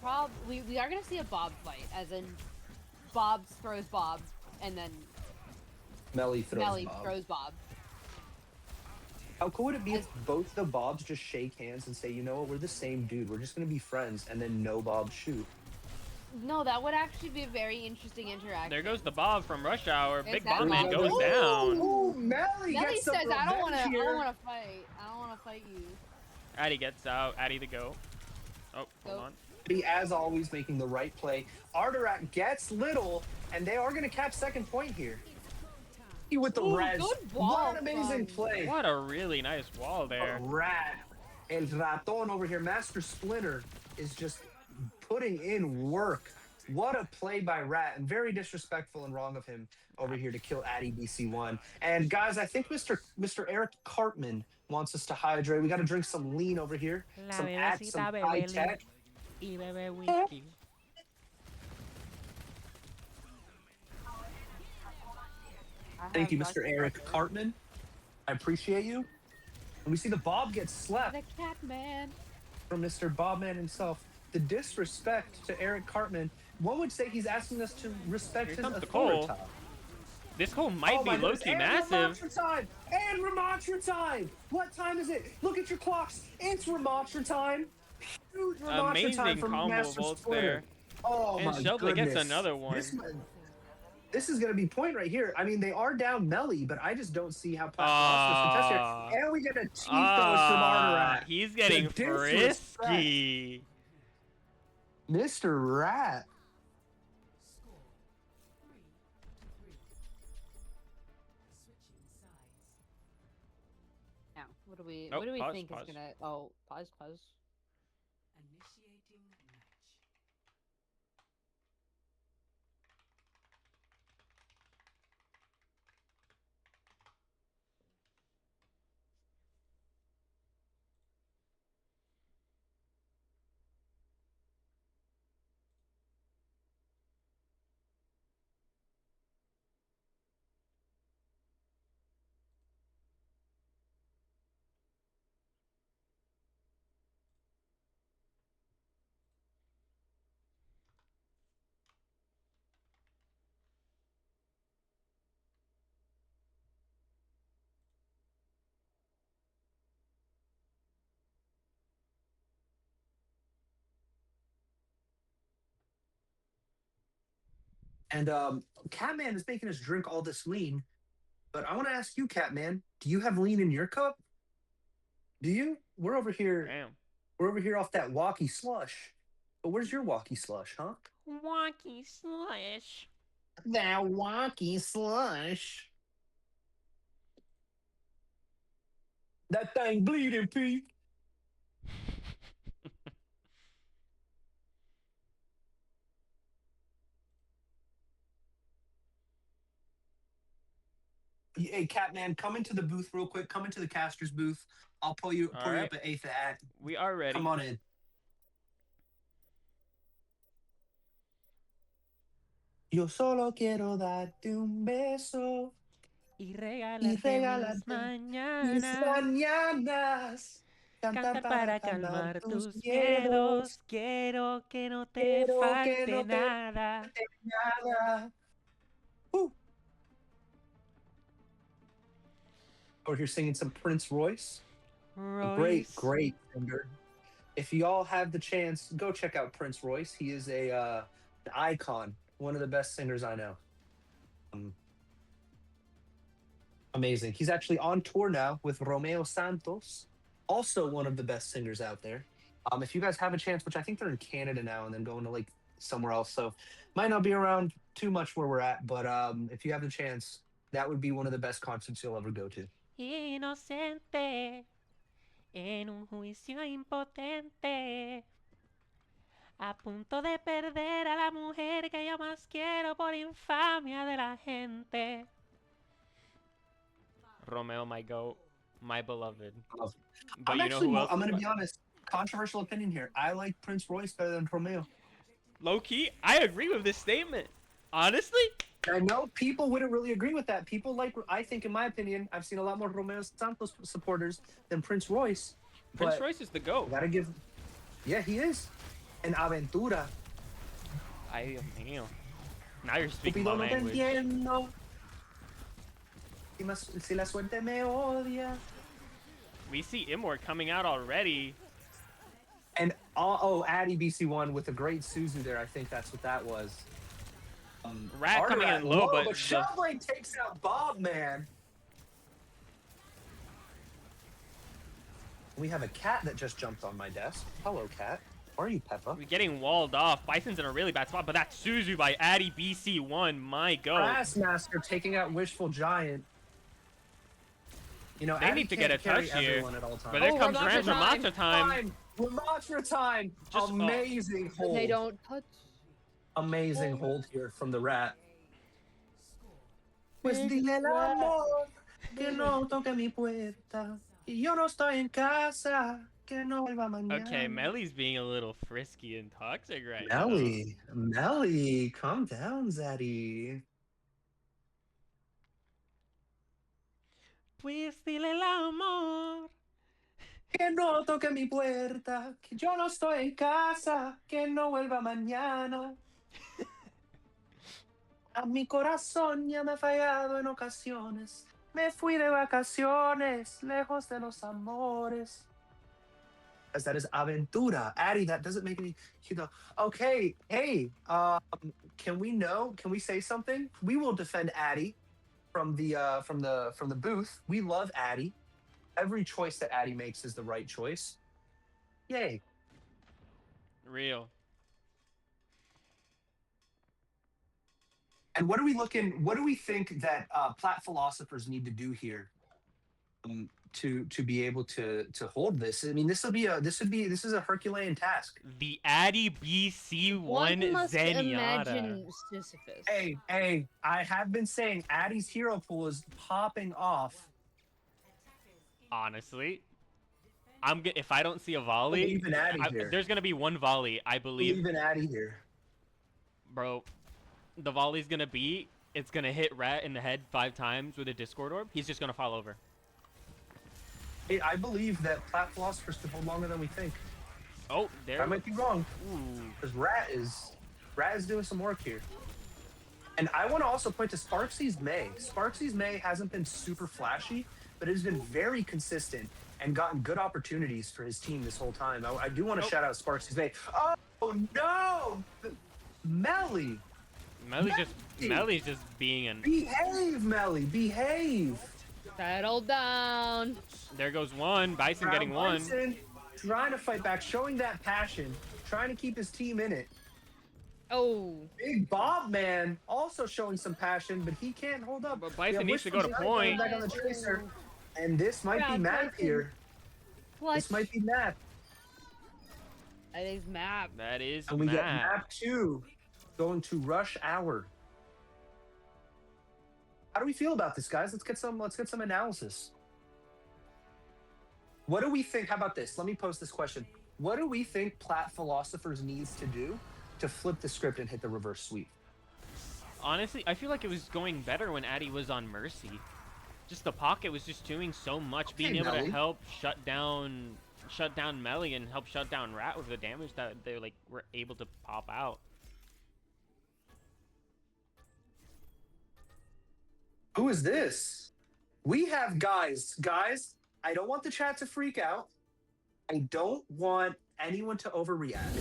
we are gonna see a Bob fight, as in Bob throws Bob, and then Melly throws Melly Bob. throws Bob. How cool would it be if both the Bobs just shake hands and say, you know what, we're the same dude. We're just gonna be friends, and then no Bob shoot. No, that would actually be a very interesting interaction. There goes the Bob from Rush Hour. There's Big that Bomb Man Bob. goes Ooh! down. Ooh, Melly Melly gets some says, "I don't want to. I revenge don't here. want to fight. I don't want to fight you." Addy gets out. Addy the go. Oh, hold Go. on. He, as always, making the right play. Arterak gets little, and they are gonna catch second point here. He with the Ooh, res. good ball What an amazing from- play. What a really nice wall there. Rat. El Raton over here. Master Splinter is just putting in work. What a play by Rat, and very disrespectful and wrong of him over here to kill Addy BC1. And guys, I think Mr. Eric Cartman wants us to hydrate. We got to drink some lean over here. Some high tech. Y bebe whisky. Thank you, Mr. Eric Cartman. I appreciate you. And we see the Bob get slapped The cat man. from Mr. Bobman himself. The disrespect to Eric Cartman. One would say he's asking us to respect Here his comes the authority. Cole. This hole might be my goodness, low-key and massive. Ramatra time! And Ramatra time! What time is it? Look at your clocks. It's Ramatra time. Huge Ramatra time Amazing from combo Master bolts Splinter. there. Oh And my Shellblade goodness. gets another one. This is going to be point right here. I mean, they are down Melly, but I just don't see how Plat can test here. And we get a cheat those from Arterak. He's getting The disrespect. frisky. Mr. Rat. Now, what do we? Oh, what do we pause, think pause. is gonna? Oh, pause. Initiating match. And Catman is making us drink all this lean. But I want to ask you, Catman, do you have lean in your cup? Do you? We're over here. Damn. We're over here off that walkie slush. But where's your walkie slush, huh? Wonky slush. That walkie slush. That thing bleeding, Pete. Hey, Catman, come into the booth real quick. Come into the caster's booth. I'll pull you All right. up at eighth act. We are ready. Come on in. Yo solo quiero darte un beso Y y regálate regálate mis mañanas. Cantar para calmar tus miedos. Quiero que no te Quiero que falte no te nada. Nada. Over here singing some Prince Royce. A Royce. great singer. If y'all have the chance, go check out Prince Royce. He is an icon, one of the best singers I know. Amazing. He's actually on tour now with Romeo Santos, also one of the best singers out there. If you guys have a chance, which I think they're in Canada now and then going to like somewhere else, so might not be around too much where we're at, but if you have the chance, that would be one of the best concerts you'll ever go to. Inocente en un juicio impotente, a punto de perder a la mujer que yo más quiero por infamia de la gente. Romeo, my goat, my beloved. Love. But you know who else? I'm going to be honest, controversial opinion here. I like Prince Royce better than Romeo. Low key, I agree with this statement. Honestly, I know people wouldn't really agree with that. People like, I think, in my opinion, I've seen a lot more Romeo Santos supporters than Prince Royce. Prince But Royce is the I GOAT. gotta give, yeah, he is. And Aventura. Ay, Dios mío. Now you're speaking my Cupido, no te language. entiendo. Si la suerte me odia. We see Immort coming out already. And oh, Addy BC1 with a great Suzu there. I think that's what that was. Rat coming in low, Whoa, but the- Shellblade takes out Bob, man. We have a cat that just jumped on my desk. Hello, cat. How are you, Peppa? we're getting walled off. Bison's in a really bad spot, but that's Suzu by Addy BC1. My GOAT. Grassmaster taking out Wishful Giant. You know, They Addy need to get can't a carry touch here. everyone at all times. But there Oh, comes Ramatra Ramatra time. Ramatra time. Just- Amazing hold. They don't touch. Amazing hold here from the rat. Pues dile al amor que no toque mi puerta. Que yo no estoy en casa. Que no vuelva mañana. Okay, Melly's being a little frisky and toxic right Melly, calm down, Zaddy. now. Pues dile el amor. Que no toque mi puerta. Que yo no estoy en casa. Que no vuelva mañana. A mi corazón ya me ha fallado en ocasiones. Me fui de vacaciones, lejos de los amores. As that is Aventura. Addy, that doesn't make any. You know. Okay, hey, can we say something? We will defend Addy from the booth. We love Addy. Every choice that Addy makes is the right choice. Yay. Real. And what do we think that Plat Philosophers need to do here to be able to hold this? I mean, this is a Herculean task. The Addy BC1 One must Zenyatta. imagine Sisyphus. Hey, I have been saying Addy's hero pool is popping off. Honestly, if I don't see a volley, Believe in Addy here. there's gonna be one volley, I believe. Believe in Addy here. Bro, the volley's gonna be, it's gonna hit Rat in the head 5 times with a Discord orb. He's just gonna fall over. Hey, I believe that Plat Philosophers can hold longer than we think. Oh, there. I might be wrong, Ooh. because Rat is doing some work here. And I want to also point to Sparksy's May. Sparksy's May hasn't been super flashy, but it has been very consistent and gotten good opportunities for his team this whole time. I do want to shout out Sparksy's May. Oh no, Melly. Melly's just being an. Behave, Melly, behave. Settle down. There goes one. Bison getting one. Bison trying to fight back, showing that passion, trying to keep his team in it. Oh. Big Bob man also showing some passion, but he can't hold up. But Bison Yeah, needs to go to Wishful point. Giant back on the tracer, and this might be Yeah, map Bison. here. Clutch. This might be map, I think it's map. That is and we get map. map 2 going to Rush Hour. How do we feel about this, guys? Let's get some analysis. What do we think? How about this? Let me pose this question. What do we think Plat Philosophers needs to do to flip the script and hit the reverse sweep? Honestly, I feel like it was going better when Addy was on Mercy. Just the pocket was just doing so much, being able Melly. to help shut down Melly and help shut down Rat with the damage that they were able to pop out. Who is this? We have guys. I don't want the chat to freak out. I don't want anyone to overreact.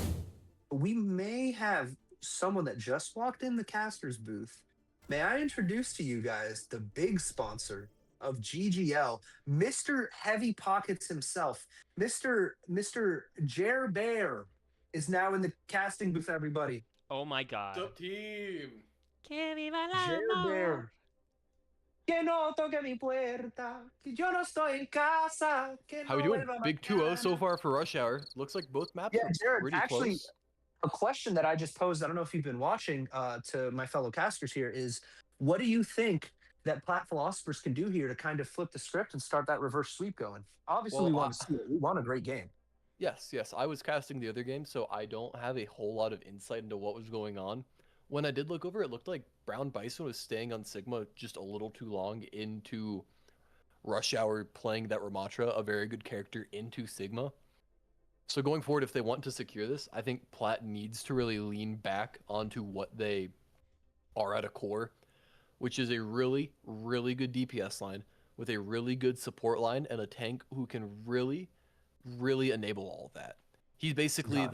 But we may have someone that just walked in the caster's booth. May I introduce to you guys the big sponsor of GGL, Mr. Heavy Pockets himself. Mr. Jer Bear is now in the casting booth, everybody. Oh my god. What's up, team? Que viva el Jer amor. Bear. Que no toque mi puerta, que yo no estoy en casa, que How we no doing? vuelva Big 2-0 so mañana. far for Rush Hour. Looks like both maps Yeah, are Jared, pretty actually, close. a question that I just posed, I don't know if you've been watching, to my fellow casters here, is what do you think that Plat Philosophers can do here to kind of flip the script and start that reverse sweep going? Obviously, we Well, want to see it. We want a great game. Yes. I was casting the other game, so I don't have a whole lot of insight into what was going on. When I did look over, it looked like Brown Bison was staying on Sigma just a little too long into Rush Hour, playing that Ramatra, a very good character, into Sigma. So going forward, if they want to secure this, I think Plat needs to really lean back onto what they are at a core, which is a really, really good DPS line with a really good support line and a tank who can really, really enable all of that. He's basically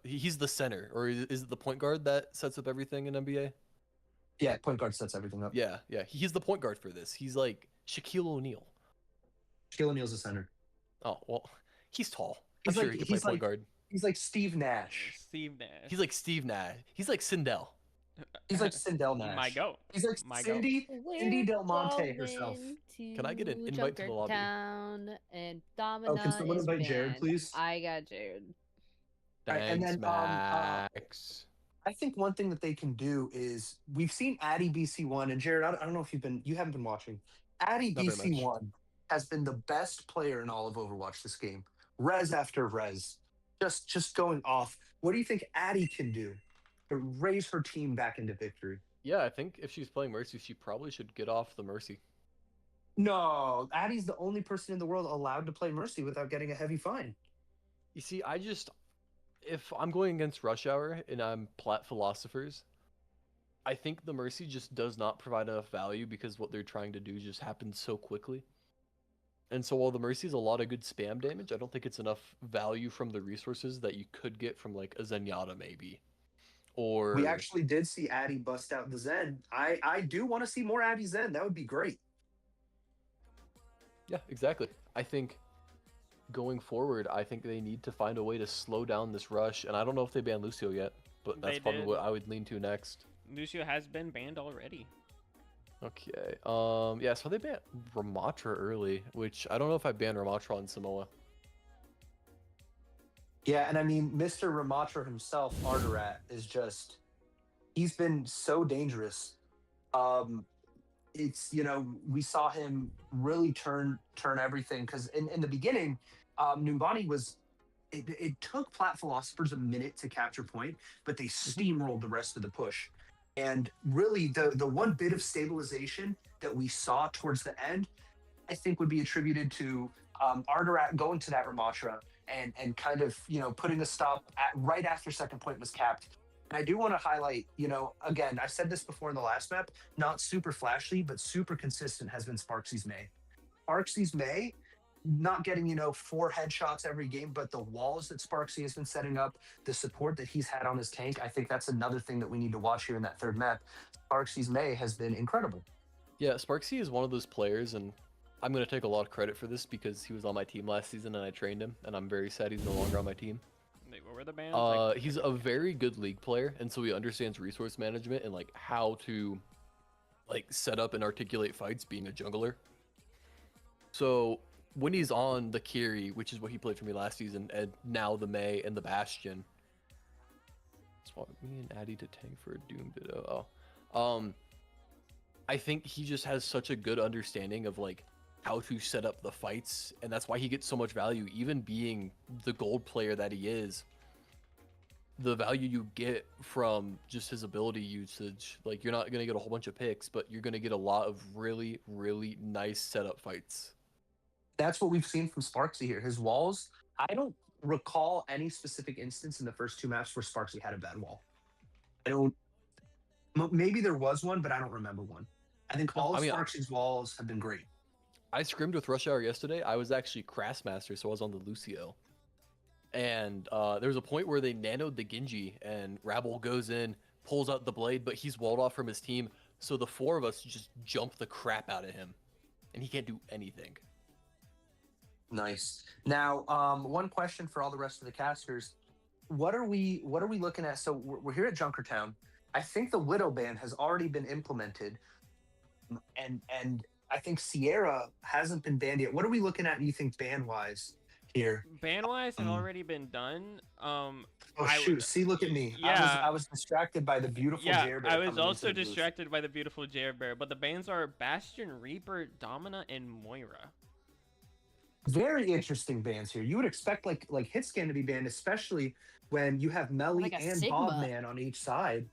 he's the center, or is it the point guard that sets up everything in NBA? Yeah, point guard sets everything up. Yeah, he's the point guard for this. He's like Shaquille O'Neal. Shaquille O'Neal's a center. Oh well, he's tall. He's I'm sure like- he can play he's point like- guard. He's like Steve Nash. Steve Nash. He's like Steve Nash. He's like Sindel. He's like Sindel Nash. My goat. He's like My goat. Cindy Del Monte herself. Can I get an invite to the lobby? Town and Domina Oh, can someone is invite Jared, banned. please? I got Jared. Alright, and Thanks, then, Max. I think one thing that they can do is we've seen Addy BC1 and Jared. I don't know if you haven't been watching. Addy Not very much. BC1 has been the best player in all of Overwatch this game. Res after res, just going off. What do you think Addy can do to raise her team back into victory? Yeah, I think if she's playing Mercy, she probably should get off the Mercy. No, Addy's the only person in the world allowed to play Mercy without getting a heavy fine. You see, if I'm going against Rush Hour and I'm Plat Philosophers, I think the Mercy just does not provide enough value because what they're trying to do just happens so quickly. And so while the Mercy is a lot of good spam damage, I don't think it's enough value from the resources that you could get from like a Zenyatta maybe. Or We actually did see Addy bust out the Zen. I do want to see more Addy Zen. That would be great. Yeah, exactly. I think going forward, I think they need to find a way to slow down this rush. And I don't know if they ban Lucio yet, but that's They probably did. what I would lean to next. Lucio has been banned already. Okay. Yeah, so they banned Ramatra early, which I don't know if I banned Ramatra on Samoa. Yeah, and I mean, Mr. Ramatra himself, Arterat, is just, he's been so dangerous. It's, we saw him really turn everything, because in the beginning, Numbani was, it took Plat Philosophers a minute to capture point, but they steamrolled the rest of the push. And really, the one bit of stabilization that we saw towards the end, I think would be attributed to Arterat going to that Ramatra and kind of, putting a stop right after second point was capped. And I do want to highlight, again, I said this before in the last map, not super flashy, but super consistent has been Sparksy's May. Sparksy's May, not getting, 4 headshots every game, but the walls that Sparksy has been setting up, the support that he's had on his tank, I think that's another thing that we need to watch here in that third map. Sparksy's May has been incredible. Yeah, Sparksy is one of those players, and I'm going to take a lot of credit for this because he was on my team last season and I trained him, and I'm very sad he's no longer on my team. Wait, what were the bans? He's a very good league player, and so he understands resource management and like how to like set up and articulate fights being a jungler. So when he's on the Kiri, which is what he played for me last season, and now the May and the Bastion. Swap me and Addy to tank for a Doom Ditto. I think he just has such a good understanding of like how to set up the fights, and that's why he gets so much value, even being the gold player that he is. The value you get from just his ability usage, like you're not gonna get a whole bunch of picks, but you're gonna get a lot of really, really nice setup fights. That's what we've seen from Sparksy here. His walls, I don't recall any specific instance in the first 2 maps where Sparksy had a bad wall. Maybe there was one, but I don't remember one. I think all of Sparksy's walls have been great. I scrimmed with Rush Hour yesterday. I was actually Crassmaster, so I was on the Lucio. And there was a point where they nanoed the Genji, and Rabble goes in, pulls out the blade, but he's walled off from his team. So the 4 of us just jump the crap out of him, and he can't do anything. Nice. Now, one question for all the rest of the casters: what are we looking at? So we're here at Junkertown. I think the Widow ban has already been implemented, and I think Sierra hasn't been banned yet. What are we looking at? Do you think ban wise here? Ban wise had already been done. Oh shoot! See, look at me. Yeah. I was distracted by the beautiful Jair Bear I was coming also into the booth. distracted by the beautiful Jair Bear, but the bans are Bastion, Reaper, Domina, and Moira. Very interesting bans here. You would expect like Hitscan to be banned, especially when you have Melly Like a and Sigma. Bobman on each side.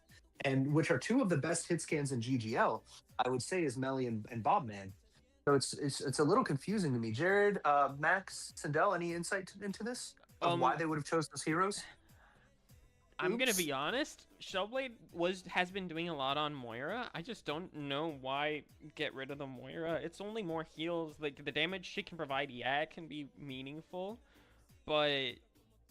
and which are two of the best hit scans in GGL, I would say is Melly and Bobman. So it's a little confusing to me. Jared, Max, Sindel, any insight into this of why they would have chosen those heroes? I'm gonna Oops. be honest. Shellblade has been doing a lot on Moira. I just don't know why get rid of the Moira. It's only more heals. Like the damage she can provide, yeah, it can be meaningful, but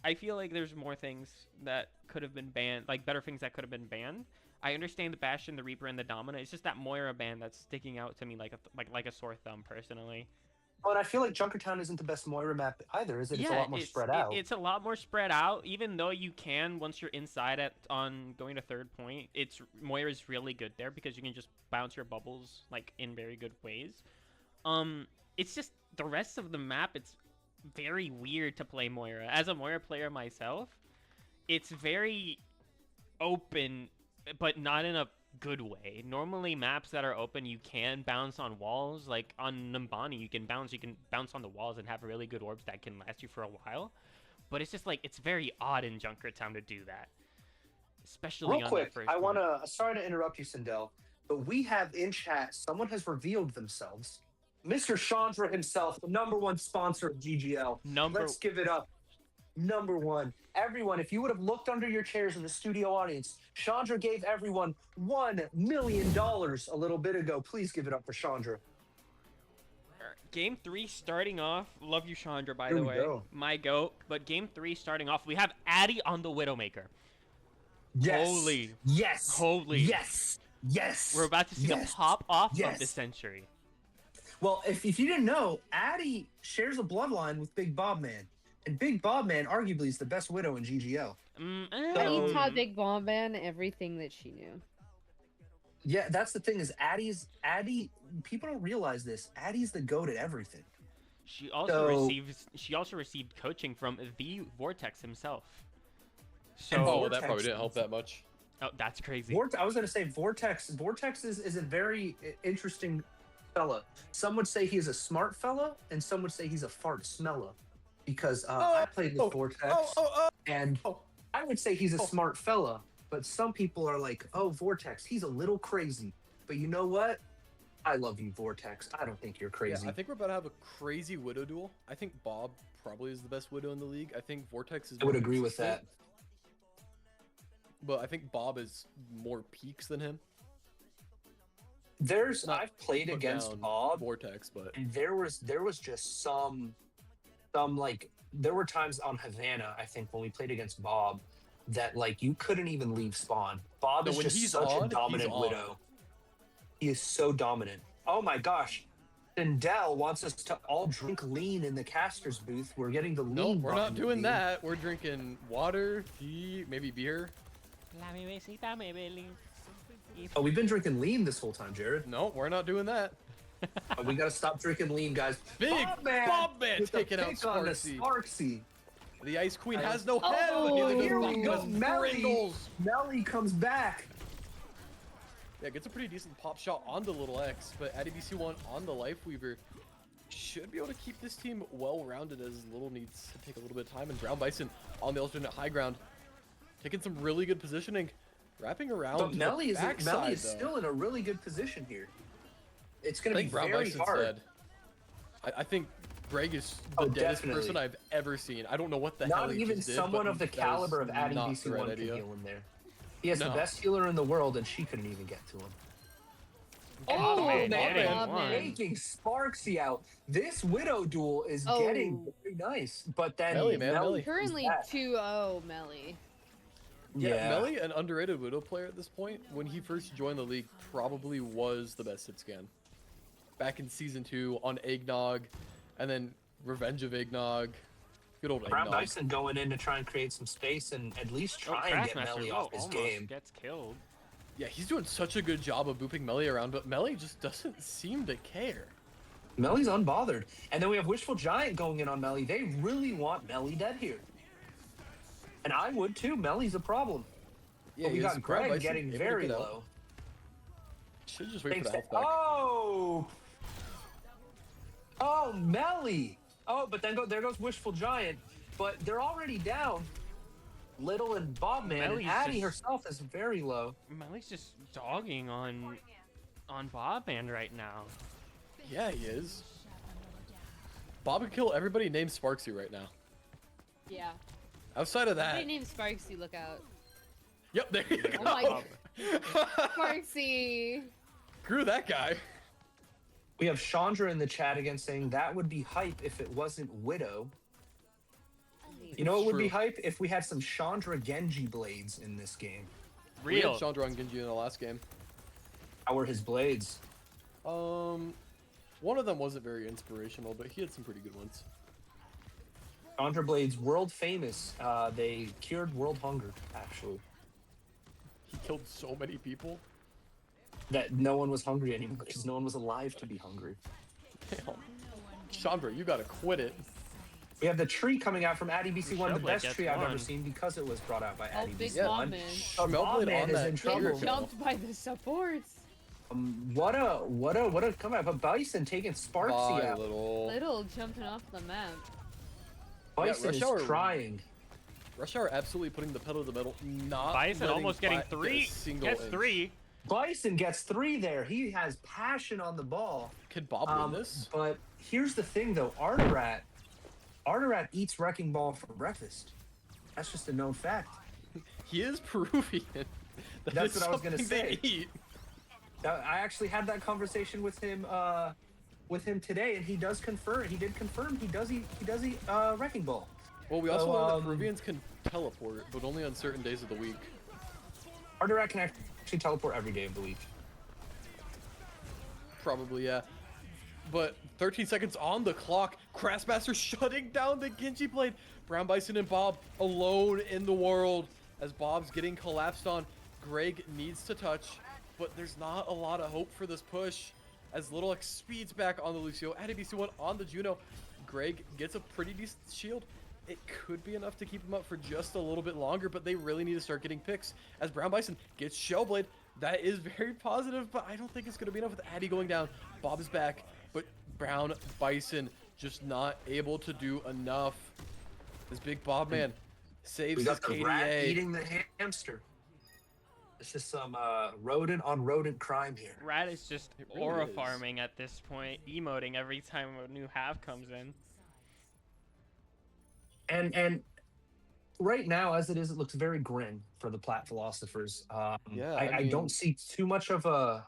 I feel like there's more things that could have been banned, like better things that could have been banned. I understand the Bastion, the Reaper, and the Domina. It's just that Moira ban that's sticking out to me like a sore thumb personally. Oh, and I feel like Junkertown isn't the best Moira map either, is it? It's a lot more spread out. It's a lot more spread out, even though you can, once you're inside on going to third point, Moira's really good there because you can just bounce your bubbles like in very good ways. It's just the rest of the map, it's very weird to play Moira. As a Moira player myself, it's very open, but not in a good way. Normally maps that are open, you can bounce on walls. Like on Numbani, you can bounce on the walls and have really good orbs that can last you for a while. But it's just like, it's very odd in Junkertown to do that. Especially Real on quick, that first I point. sorry to interrupt you, Sindel, but we have in chat, someone has revealed themselves. Mr. Chandra himself, the #1 sponsor of GGL. Let's give it up. #1. Everyone, if you would have looked under your chairs in the studio audience, Chandra gave everyone $1 million a little bit ago. Please give it up for Chandra. Game 3 starting off. Love you, Chandra, by Here the we way. go. My goat. But game 3 starting off, we have Addy on the Widowmaker. Yes. Holy. Yes. Holy. Yes. Yes. We're about to see the pop off Yes. of the century. Well, if you didn't know, Addy shares a bloodline with Big Bob Man. And Big Bob Man arguably is the best Widow in GGL. Addy taught Big Bomb Man everything that she knew. Yeah, that's the thing is Addy, people don't realize this. Addy's the goat at everything. She also received coaching from the Vortex himself. So that probably didn't help that much. Oh, that's crazy. I was going to say Vortex is a very interesting fella. Some would say he is a smart fella, and some would say he's a fart smella. Because I played with Vortex, and I would say he's a smart fella. But some people are like, oh, Vortex, he's a little crazy. But you know what? I love you, Vortex. I don't think you're crazy. Yeah, I think we're about to have a crazy Widow duel. I think Bob probably is the best Widow in the league. I think Vortex is I would agree with that. But I think Bob is more peaks than him. I've played against Bob Vortex, but and there was just some like there were times on Havana, I think, when we played against Bob that like you couldn't even leave spawn. Bob is just such a dominant Widow. He is so dominant. Oh my gosh. Sindel wants us to all drink lean in the caster's booth. We're getting the lean. No, we're not doing that. We're drinking water, tea, maybe beer. Oh, we've been drinking lean this whole time, Jared. No, we're not doing that. We gotta stop drinking lean, guys. Big Bob Man taking out Sparksy. The Ice Queen has no head. Oh, here we go. Melly comes back. Yeah, gets a pretty decent pop shot on the little X, but ADBC1 on the Life Weaver should be able to keep this team well-rounded as Little needs to take a little bit of time. And Brown Bison on the alternate high ground, taking some really good positioning, wrapping around. But Melly is backside, still in a really good position here. It's going to be Brown very Bison's hard. dead. I think Greg is the deadest person I've ever seen. I don't know what the hell he Not even just did, someone but of the that caliber is of Addy not the BC1 right can idea. heal in there. He has the best healer in the world, and she couldn't even get to him. Oh, man, taking Sparksy out. This Widow duel is getting very nice, but then Melly. Currently 2-0 Melly. Yeah, Melly, an underrated Widow player at this point, when he first joined the league, probably was the best hit scan. Back in Season 2 on Eggnog, and then Revenge of Eggnog. Good old Brown Eggnog. Bison going in to try and create some space and at least try and get Melly off his game. Gets killed. Yeah, he's doing such a good job of booping Melly around, but Melly just doesn't seem to care. Melly's unbothered. And then we have Wishful Giant going in on Melly. They really want Melly dead here. And I would too. Melly's a problem. Yeah, but we got Greg getting very low. Should just wait for the health back. Oh, Melly. Oh, but then there goes Wishful Giant. But they're already down. Little and Bobman, and Melly's Addy just- herself is very low. Melly's just dogging on Bobband right now. Yeah, he is. Bob could kill everybody named Sparksy right now. Yeah. Outside of that, My name's Sparksy, look out. yep, there you Oh go. my Sparksy! Screw that guy. We have Chandra in the chat again saying that would be hype if it wasn't Widow. You know what would be True. hype? If we had some Chandra Genji blades in this game. We Real. had Chandra on Genji in the last game. How were his blades? One of them wasn't very inspirational, but he had some pretty good ones. Chandra blades, world famous. They cured world hunger, actually. He killed so many people. That no one was hungry anymore because no one was alive to be hungry. Damn. Chandra, you gotta quit it. We have the tree coming out from Addy BC1, the Shellblade best gets tree I've ever one. seen because it was brought out by Oh, Addy big BC1. Bombman. Schmelblade Bombman on is that in They trouble. trigger kill. jumped by the supports. What a comeback! But Bison taking Sparksy Bye, out. Little jumping off the map. Bison Rush is Hour- trying. Rush Hour absolutely putting the pedal to the metal. Not Bison letting almost getting Plat get a 3. single Gets inch. 3. Bison gets 3 there. He has passion on the ball. Could Bob win this? But here's the thing, though. Arterat eats Wrecking Ball for breakfast. That's just a known fact. He is Peruvian. That That's is what I was gonna something they say. eat. I actually had that conversation with him today, and he does confirm. He did confirm he does eat Wrecking Ball. Well, we also So, know that Peruvians can teleport, but only on certain days of the week. Arterat can actually teleport every day of the week. Probably, yeah. But 13 seconds on the clock. Crassmaster shutting down the Genji blade. Brown Bison and Bob alone in the world as Bob's getting collapsed on. Greg needs to touch, but there's not a lot of hope for this push as Little X speeds back on the Lucio. Addy BC1 on the Juno. Greg gets a pretty decent shield. It could be enough to keep him up for just a little bit longer, but they really need to start getting picks as Brown Bison gets Shellblade. That is very positive, but I don't think it's going to be enough with Addy going down. Bob is back, but Brown Bison just not able to do enough. This big Bob man saves We his got the rat KDA. eating the hamster. This is some rodent on rodent crime here. Rat is just It really aura is. farming at this point, emoting every time a new half comes in. And right now, as it is, it looks very grim for the Plat Philosophers. Yeah, I I don't mean- see too much of a.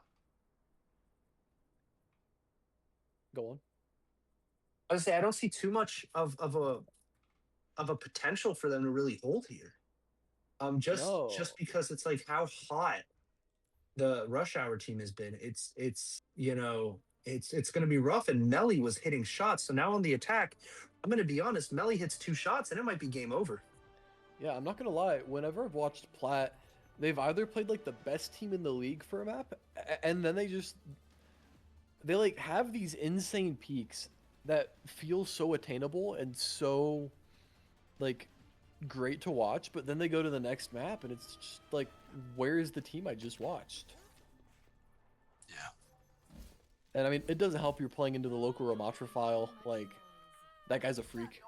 Go on. I was say I don't see too much of a potential for them to really hold here. Just No. because it's like how hot the Rush Hour team has been. It's going to be rough. And Melly was hitting shots, so now on the attack, I'm going to be honest. Melly hits 2 shots, and it might be game over. Yeah, I'm not gonna lie. Whenever I've watched Plat, they've either played like the best team in the league for a map, and then they like have these insane peaks that feel so attainable and so like great to watch, but then they go to the next map and it's just like, where is the team I just watched? Yeah. And I mean, it doesn't help you're playing into the local Ramatra file. Like, that guy's a freak.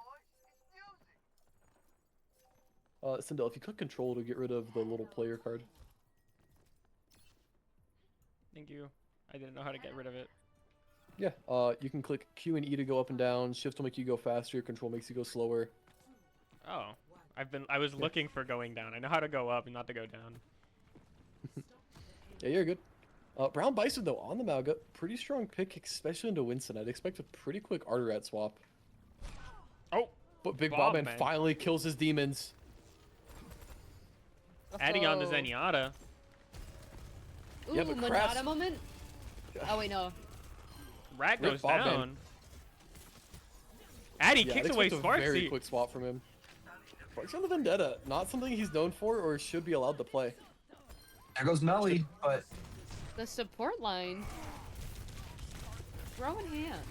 Sindel, if you click control to get rid of the little player card. Thank you. I didn't know how to get rid of it. Yeah, you can click Q and E to go up and down. Shift will make you go faster. Control makes you go slower. Oh, I was looking for going down. I know how to go up and not to go down. Yeah, you're good. Brown Bison, though, on the Malga. Pretty strong pick, especially into Winston. I'd expect a pretty quick Arterat swap. Oh, But Big Bob, Bobman man. finally kills his demons. adding on to Oh. Zenyatta. Ooh, Yeah, but Monada Crafts- moment? Oh, wait, no. Rat Rip goes Bob, man. down. Addy Yeah, kicks I'd away expect a very Sparksy. quick swap from him. Sparksy on the Vendetta. Not something he's known for or should be allowed to play. There goes Melly, but The support line. Throwing hands.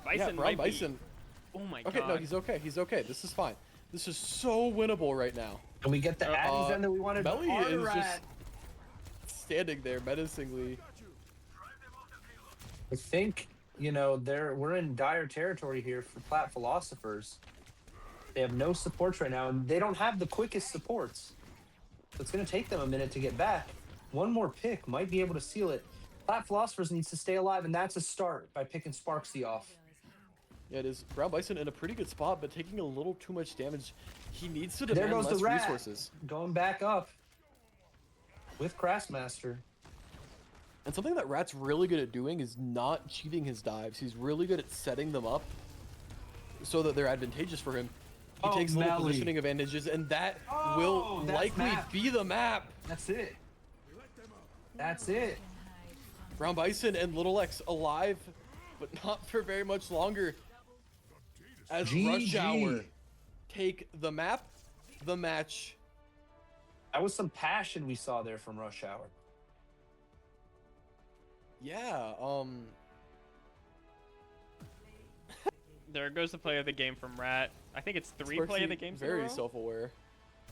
Bison Yeah, Brown might be- Bison. Oh my Okay, god. no, he's okay. He's okay. This is fine. This is so winnable right now. and we get the Addies in that we wanted. Melly is Arterat. just standing there menacingly. I think we're in dire territory here for Plat Philosophers. They have no supports right now, and they don't have the quickest supports. So it's going to take them a minute to get back. One more pick might be able to seal it. Plat Philosophers needs to stay alive, and that's a start by picking Sparksy off. Yeah, it is. Brown Bison in a pretty good spot, but taking a little too much damage. He needs to There demand goes the less rat. resources. Going back up with Crassmaster. And something that Rat's really good at doing is not cheating his dives. He's really good at setting them up so that they're advantageous for him. He takes little Melly. positioning advantages, and that Oh, will that's likely map. be the map. That's it. That's it. Brown Bison and Little X alive, but not for very much longer. As Rush GG. Hour take the map, the match. That was some passion we saw there from Rush Hour. Yeah, There goes the play of the game from Rat. I think it's 3 play of the games. in a Very row. self-aware.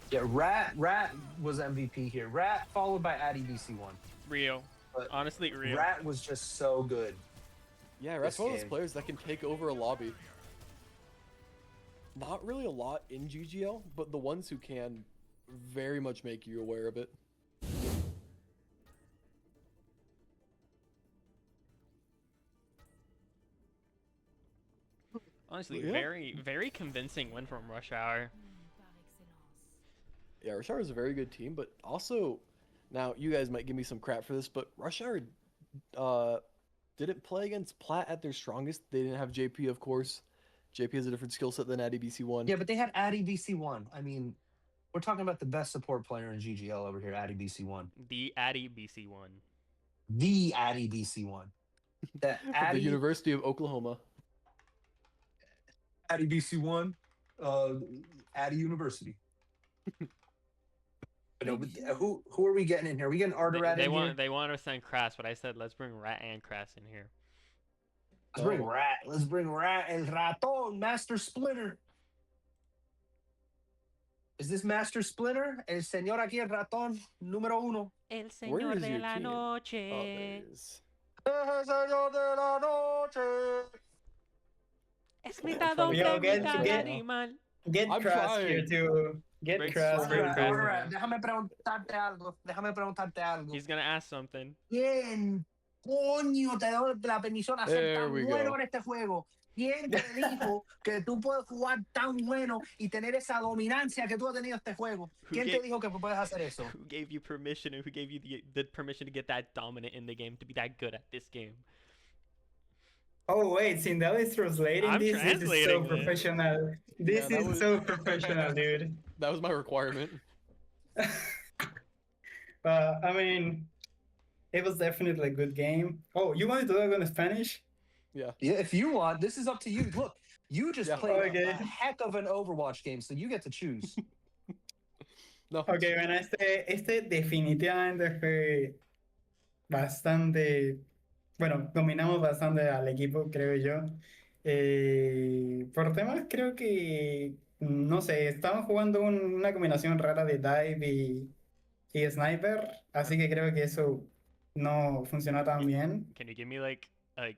Yeah, Rat was MVP here. Rat followed by Addy BC1. Real. But Honestly, real. Rat was just so good. Yeah, Rat's This one of those game. players that can take over a lobby. Not really a lot in GGL, but the ones who can very much make you aware of it. Honestly, Yeah. very convincing win from Rush Hour. Yeah, Rush Hour is a very good team, but also, now you guys might give me some crap for this, but Rush Hour didn't play against Plat at their strongest. They didn't have JP, of course. JP has a different skill set than Addy BC1. Yeah, but they had Addy BC1. I mean, we're talking about the best support player in GGL over here, Addy BC1. The Addy BC1. The Addy BC1. The From the Addy, University of Oklahoma. Addy BC1, Addy University. But no, but who are we getting in here? Are we getting Arterat They in want here? they want to send Crass, but I said let's bring Rat and Crass in here. Let's bring Rat. Let's bring Rat. El Raton, Master Splinter. Is this Master Splinter? El señor aquí, el ratón, número uno. El Where is your team? Oh, there it is. El señor de la noche. Escritado Yo, get- pregunta get- animal. Get I'm Crass here trying. too. Get Break Crass sword. here Break too. Crass. Déjame preguntarte algo. Déjame preguntarte algo. He's gonna ask something. ¿Quién coño te da la permisión a ser There tan we bueno go. en este juego? ¿Quién te dijo que tú puedes jugar tan bueno y tener esa dominancia que tú has tenido este juego? ¿Quién te dijo que puedes hacer eso? Who gave you permission, and who gave you the permission to get that dominant in the game, to be that good at this game? Oh wait, Sindel is translating I'm this. This is so translating this. professional. This that is was- so professional, dude. That was my requirement. I mean, it was definitely a good game. Oh, you want to do it in Spanish? Yeah, if you want, this is up to you. Look, you just Yeah. played Okay. a heck of an Overwatch game, so you get to choose. No. Ok, bueno, este definitivamente fue bastante, bueno, dominamos bastante al equipo, creo yo. Por temas, creo que, no sé, estaban jugando una combinación rara de dive y sniper, así que creo que eso no funcionó tan bien. Can you give me like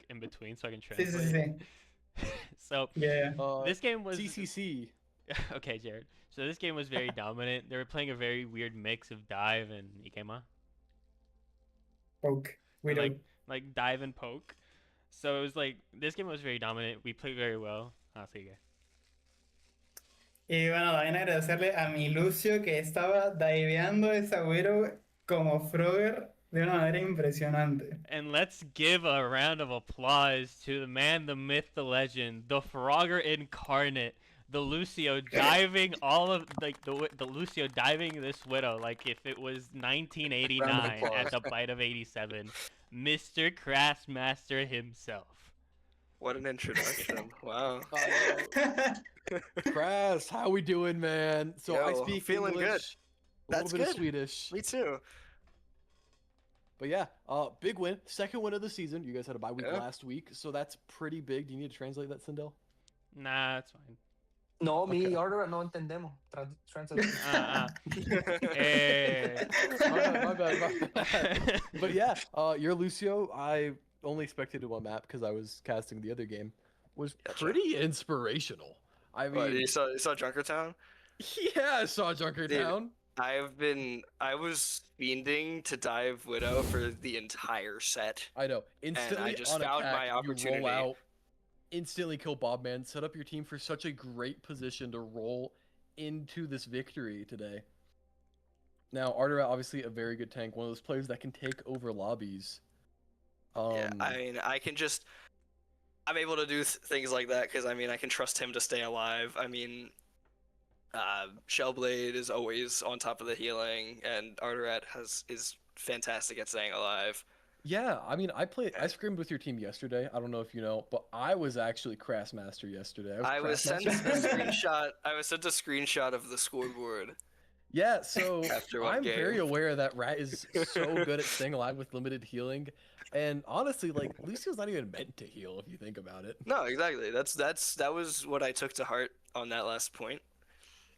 in between so I can Sí, sí, translate? sí. So Yeah. this game was CCC. okay, Jared. So this game was very dominant. They were playing a very weird mix of dive and Ikema, Poke. We don't. like dive and poke. So it was like this game was very dominant. We played very well. Así que. Y bueno, también agradecerle a mi Lucio que estaba diveando ese agüero como Frogger de una manera impresionante. And let's give a round of applause to the man, the myth, the legend, the Frogger incarnate, the Lucio diving all of like the Lucio diving this widow like if it was 1989 at the bite of 87, Mr. Crassmaster himself. What an introduction. Wow. Crass, how we doing, man? So I Yo, speak feeling good. English, a That's little bit of good. Swedish. Me too. But yeah, big win. Second win of the season. You guys had a bye week Yeah. last week, so that's pretty big. Do you need to translate that, Sindel? Nah, that's fine. No, me Okay. y Arterat no entendemos. Translate. Eh. My bad. But yeah, your Lucio, I only spectated one map because I was casting the other game, was Gotcha. pretty inspirational. I What, mean, you saw Junkertown? yeah, I saw Junkertown. I was fiending to dive Widow for the entire set, I know. and I Instantly just on found attack, my you opportunity. roll out, instantly kill Bobman, set up your team for such a great position to roll into this victory today. Now, Arterat, obviously a very good tank, one of those players that can take over lobbies. Yeah, I mean, I'm able to do things like that because I mean, I can trust him to stay alive. I mean, Shellblade is always on top of the healing, and Arterat is fantastic at staying alive. Yeah, I mean, I scrimmed with your team yesterday. I don't know if you know, but I was actually Crassmaster yesterday. I was sent a Crassmaster. screenshot. I was sent a screenshot of the scoreboard. Yeah, so After one I'm very game. aware that Rat is so good at staying alive with limited healing, and honestly, like Lucio's not even meant to heal if you think about it. No, exactly. That was what I took to heart on that last point.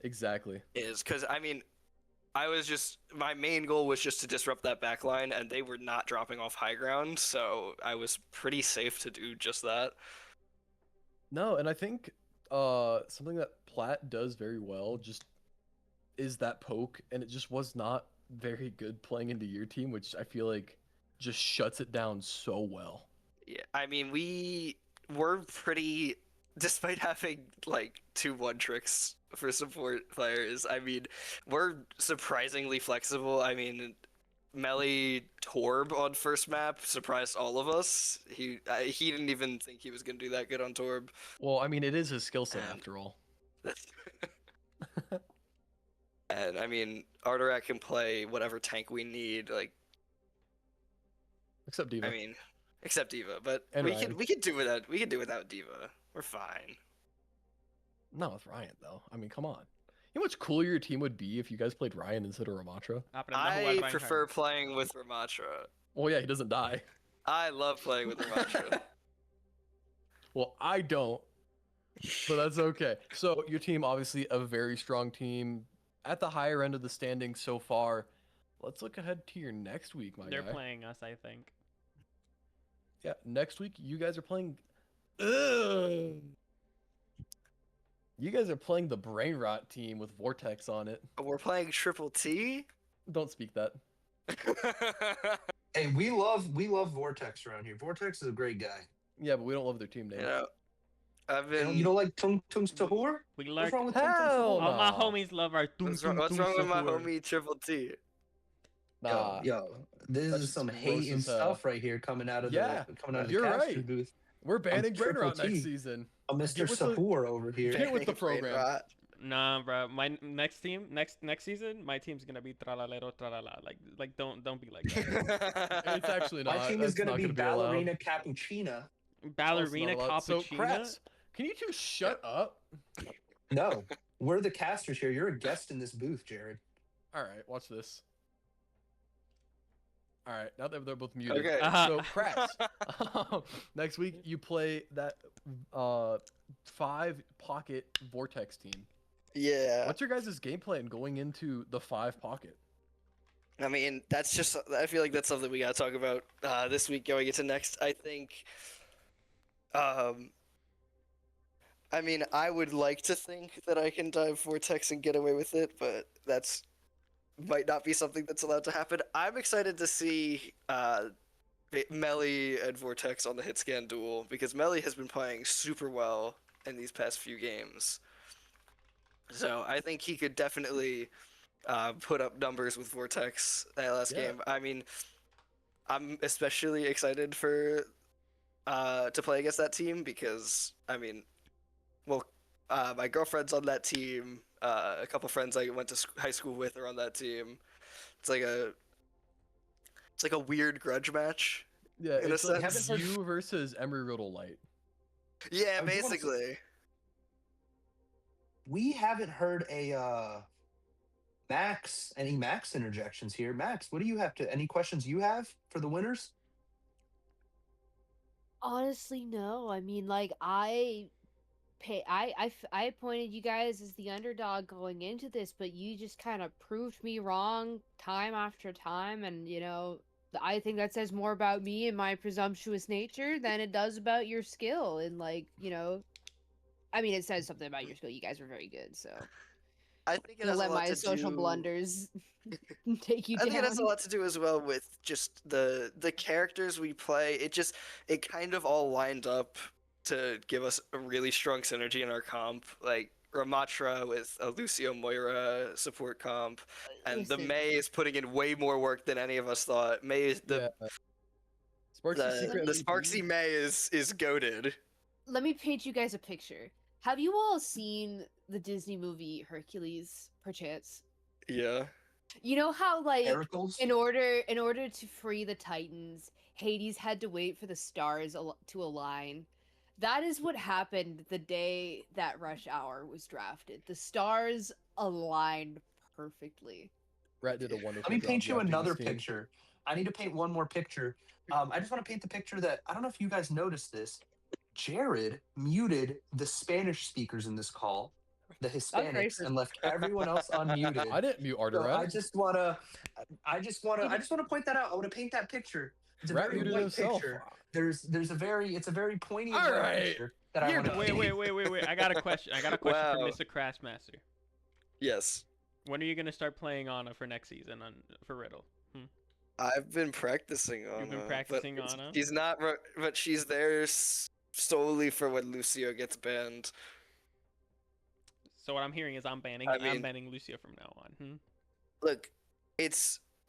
Exactly. Is because I mean, my main goal was just to disrupt that backline, and they were not dropping off high ground, so I was pretty safe to do just that. No, and I think something that Plat does very well just is that poke, and it just was not very good playing into your team, which I feel like just shuts it down so well. Yeah, I mean, we were pretty, despite having like 2-1 tricks for support players, I mean, we're surprisingly flexible. I mean, Melly Torb on first map surprised all of us. He didn't even think he was gonna do that good on Torb. Well, I mean, it is his skill set And- after all. And I mean, Arterat can play whatever tank we need. Like, Except Diva. I mean, except Diva, but And we Ryan. can do without Diva. We're fine. Not with Ryan though. I mean, come on. You know how much cooler your team would be if you guys played Ryan instead of Ramatra? I prefer playing with Ramatra. Well, yeah, he doesn't die. I love playing with Ramatra. Well, I don't, but that's okay. So your team, obviously a very strong team at the higher end of the standings so far. Let's look ahead to your next week, my They're guy. playing us, I think. Yeah, next week you guys are playing. Ugh. You guys are playing the Brain Rot team with Vortex on it. We're playing Triple T. Don't speak that. Hey, we love Vortex around here. Vortex is a great guy. Yeah, but we don't love their team name. You know, I've You been. don't like Tung Tung Sahur? We What's learned. wrong with Tung Tung Hell Sahur? All my no. homies love our tum What's tum wrong, tum with my support. homie Triple T? Nah. Yo, this That's is some gross hate and as hell. stuff right here coming out of Yeah, the you're caster right. booth. We're banning Brain Triple Rot next T. season. A Mr. Get with the- Sahur over here. Get with the Brain program. rot. Nah, bro. My next team, next season, my team's gonna be tralalero tralala. Like don't be like that. It's actually not. My team is That's going to not be gonna allowed. Ballerina Cappuccina. Ballerina That's not allowed. So, cappuccino. Kratz, can you two shut up? No, we're the casters here. You're a guest in this booth, Jared. All right, watch this. All right, now that they're both muted. Okay. So, Kratz, next week you play that 5-pocket Vortex team. Yeah. What's your guys' game plan going into the 5-pocket? I mean, that's just. I feel like that's something we gotta talk about this week going into next. I think. I mean, I would like to think that I can dive Vortex and get away with it, but that's might not be something that's allowed to happen. I'm excited to see Melly and Vortex on the hit scan duel because Melly has been playing super well in these past few games. So I think he could definitely put up numbers with Vortex that last Yeah. game. I mean, I'm especially excited for to play against that team because I mean, well, my girlfriend's on that team. A couple friends I went to high school with are on that team. It's like a weird grudge match. Yeah, In a it's like sense. you versus Emery Riddle Light. Yeah, I was gonna say- basically. We haven't heard any Max interjections here. Max, what do you have any questions you have for the winners? Honestly, no. I mean, like I appointed you guys as the underdog going into this, but you just kind of proved me wrong time after time, and I think that says more about me and my presumptuous nature than it does about your skill and I mean, it says something about your skill. You guys were very good, so I think it don't has a let lot my to social do. blunders take you I think it down. has a lot to do as well with just the characters we play. It kind of all lined up to give us a really strong synergy in our comp. Like Ramatra with a Lucio Moira support comp, and the Listen, Mei is putting in way more work than any of us thought. Mei is Yeah. Sparks' secret the MVP. Sparksy Mei is goaded. let me paint you guys a picture. Have you all seen the Disney movie Hercules, perchance? Yeah. You know how like Heracles? in order to free the Titans, Hades had to wait for the stars to align. That is what happened the day that Rush Hour was drafted. The stars aligned perfectly. Rat did a wonderful Let me job paint you drafting another this team. picture. I need to paint one more picture. I just want to paint the picture that I don't know if you guys noticed this. Jared muted the Spanish speakers in this call, the Hispanics, and left everyone else unmuted. I didn't mute So I Arterat. just wanna point that out. I want to paint that picture. It's a Rat very muted white himself. picture. It's a very poignant All white right. picture that I You're want to Wait, wait, wait, wait, wait. I got a question. I got a question Wow. for Mr. Crashmaster. Yes. When are you gonna start playing Ana for next season for Riddle? I've been practicing on You've been her, practicing but it's- Ana? She's not, but she's there solely for when Lucio gets banned. So what I'm hearing is I'm banning I banning Lucio from now on. Look,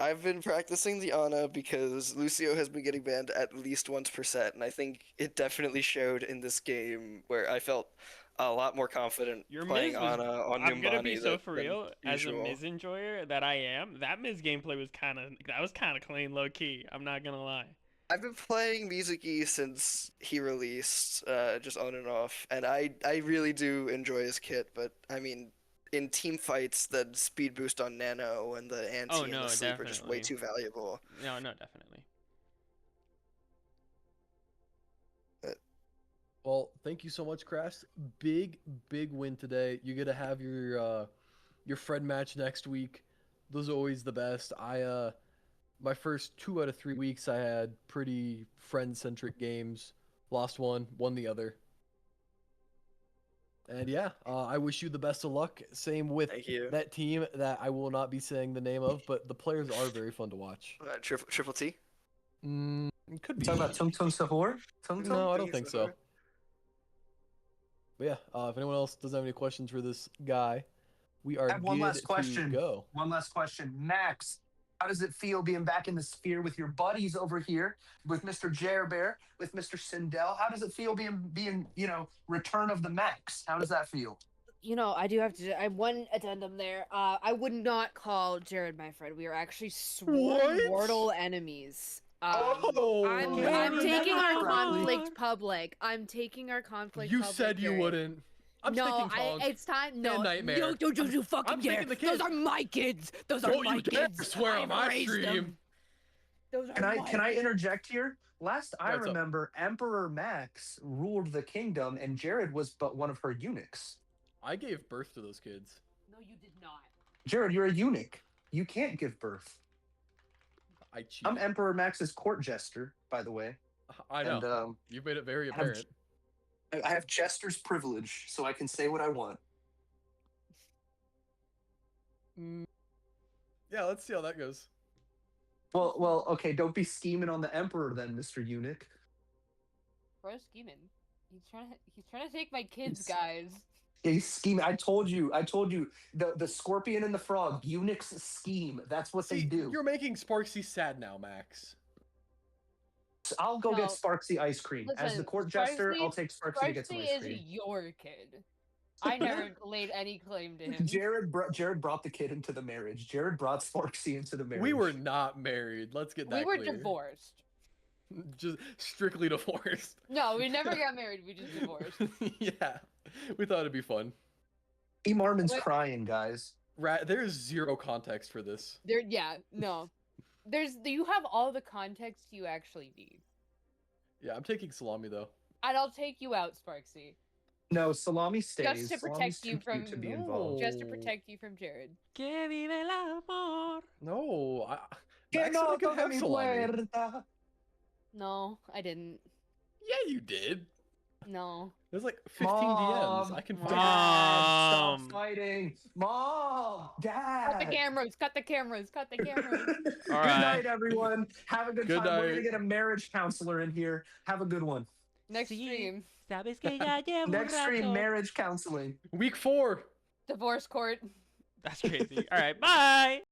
I've been practicing the Ana because Lucio has been getting banned at least once per set, and I think it definitely showed in this game where I felt a lot more confident Your playing Miz was. Ana on I'm gonna be Numbani so for than real. As a usual. Miz enjoyer that I am, that Miz gameplay was kind of clean, low key. I'm not gonna lie. I've been playing Mizuki since he released, just on and off, and I really do enjoy his kit, but I mean, in team fights, the speed boost on Nano and the anti Oh, and no, the sleep are just way definitely. too valuable. No, definitely. Well, thank you so much, Crash. Big win today. You get to have your friend match next week. Those are always the best. My first 2 out of 3 weeks I had pretty friend-centric games. Lost one, won the other. And yeah, I wish you the best of luck. Same with Thank you. that team that I will not be saying the name of, but the players are very fun to watch. Triple T? It could be. talk about Tung Tung Sahur. No, I don't think so. But yeah, if anyone else doesn't have any questions for this guy, we are I have one good last to question. go. One last question. Max, how does it feel being back in the sphere with your buddies over here, with Mr. Jerbear, with Mr. Sindel? How does it feel being return of the Max? How does that feel? You know, I do have to. I have one addendum there. I would not call Jared my friend. We are actually sworn What? mortal enemies. Oh, I'm taking our correctly. conflict public. I'm taking our conflict. You public, said you Jared. wouldn't. I'm no, sticking Kong. it's time. No, Nightmare. No, don't you fucking I'm dare. taking the Those kids. are my kids. Those are Don't my you dare kids. swear on I've my raised stream. them. Those are Can I my interject here? Last I What's up? remember, Emperor Max ruled the kingdom, and Jared was but one of her eunuchs. I gave birth to those kids. No, you did not. Jared, you're a eunuch. You can't give birth. I cheated. I'm Emperor Max's court jester, by the way. I know. And You've made it very I have- apparent. I have jester's privilege, so I can say what I want. Yeah, let's see how that goes. Well, okay. Don't be scheming on the Emperor then, Mr. Eunuch. Bro's scheming. He's trying to take my kids, He's- guys. Yeah, he's scheming. I told you. The scorpion and the frog, eunuchs scheme. That's what they See, do. you're making Sparksy sad now, Max. I'll go No, get Sparksy ice cream. As the listen, court jester, Sparksy- I'll take Sparksy to get some Sparksy ice is cream. your kid. I never laid any claim to him. Jared brought the kid into the marriage. Jared brought Sparksy into the marriage. We were not married. Let's get that We were clear. divorced. Just strictly divorced. No, we never got married. We just divorced. Yeah, we thought it'd be fun. E. Marmon's Wait. crying, guys. There's zero context for this. You have all the context you actually need. Yeah, I'm taking Salami though. And I'll take you out, Sparksy. No, Salami stays. Just to protect Salami's you too cute from to be involved. just to Oh. protect you from Jared. Que vive el amor. No, Que Max said no I could toque have mi Salami. puerta. No, I didn't. Yeah, you did. No. There's like 15 Mom, DMs. I can Mom. find Dad, stop Mom. fighting. Mom, Dad. Cut the cameras. Cut the cameras. Cut the cameras. All Good right. night, everyone. Have a good, Good time. We're gonna night. get a marriage counselor in here. Have a good one. Next Sí. stream, Sabes que ya llevo un Next stream, rato. marriage counseling. Week 4. divorce court. That's crazy. All right, bye.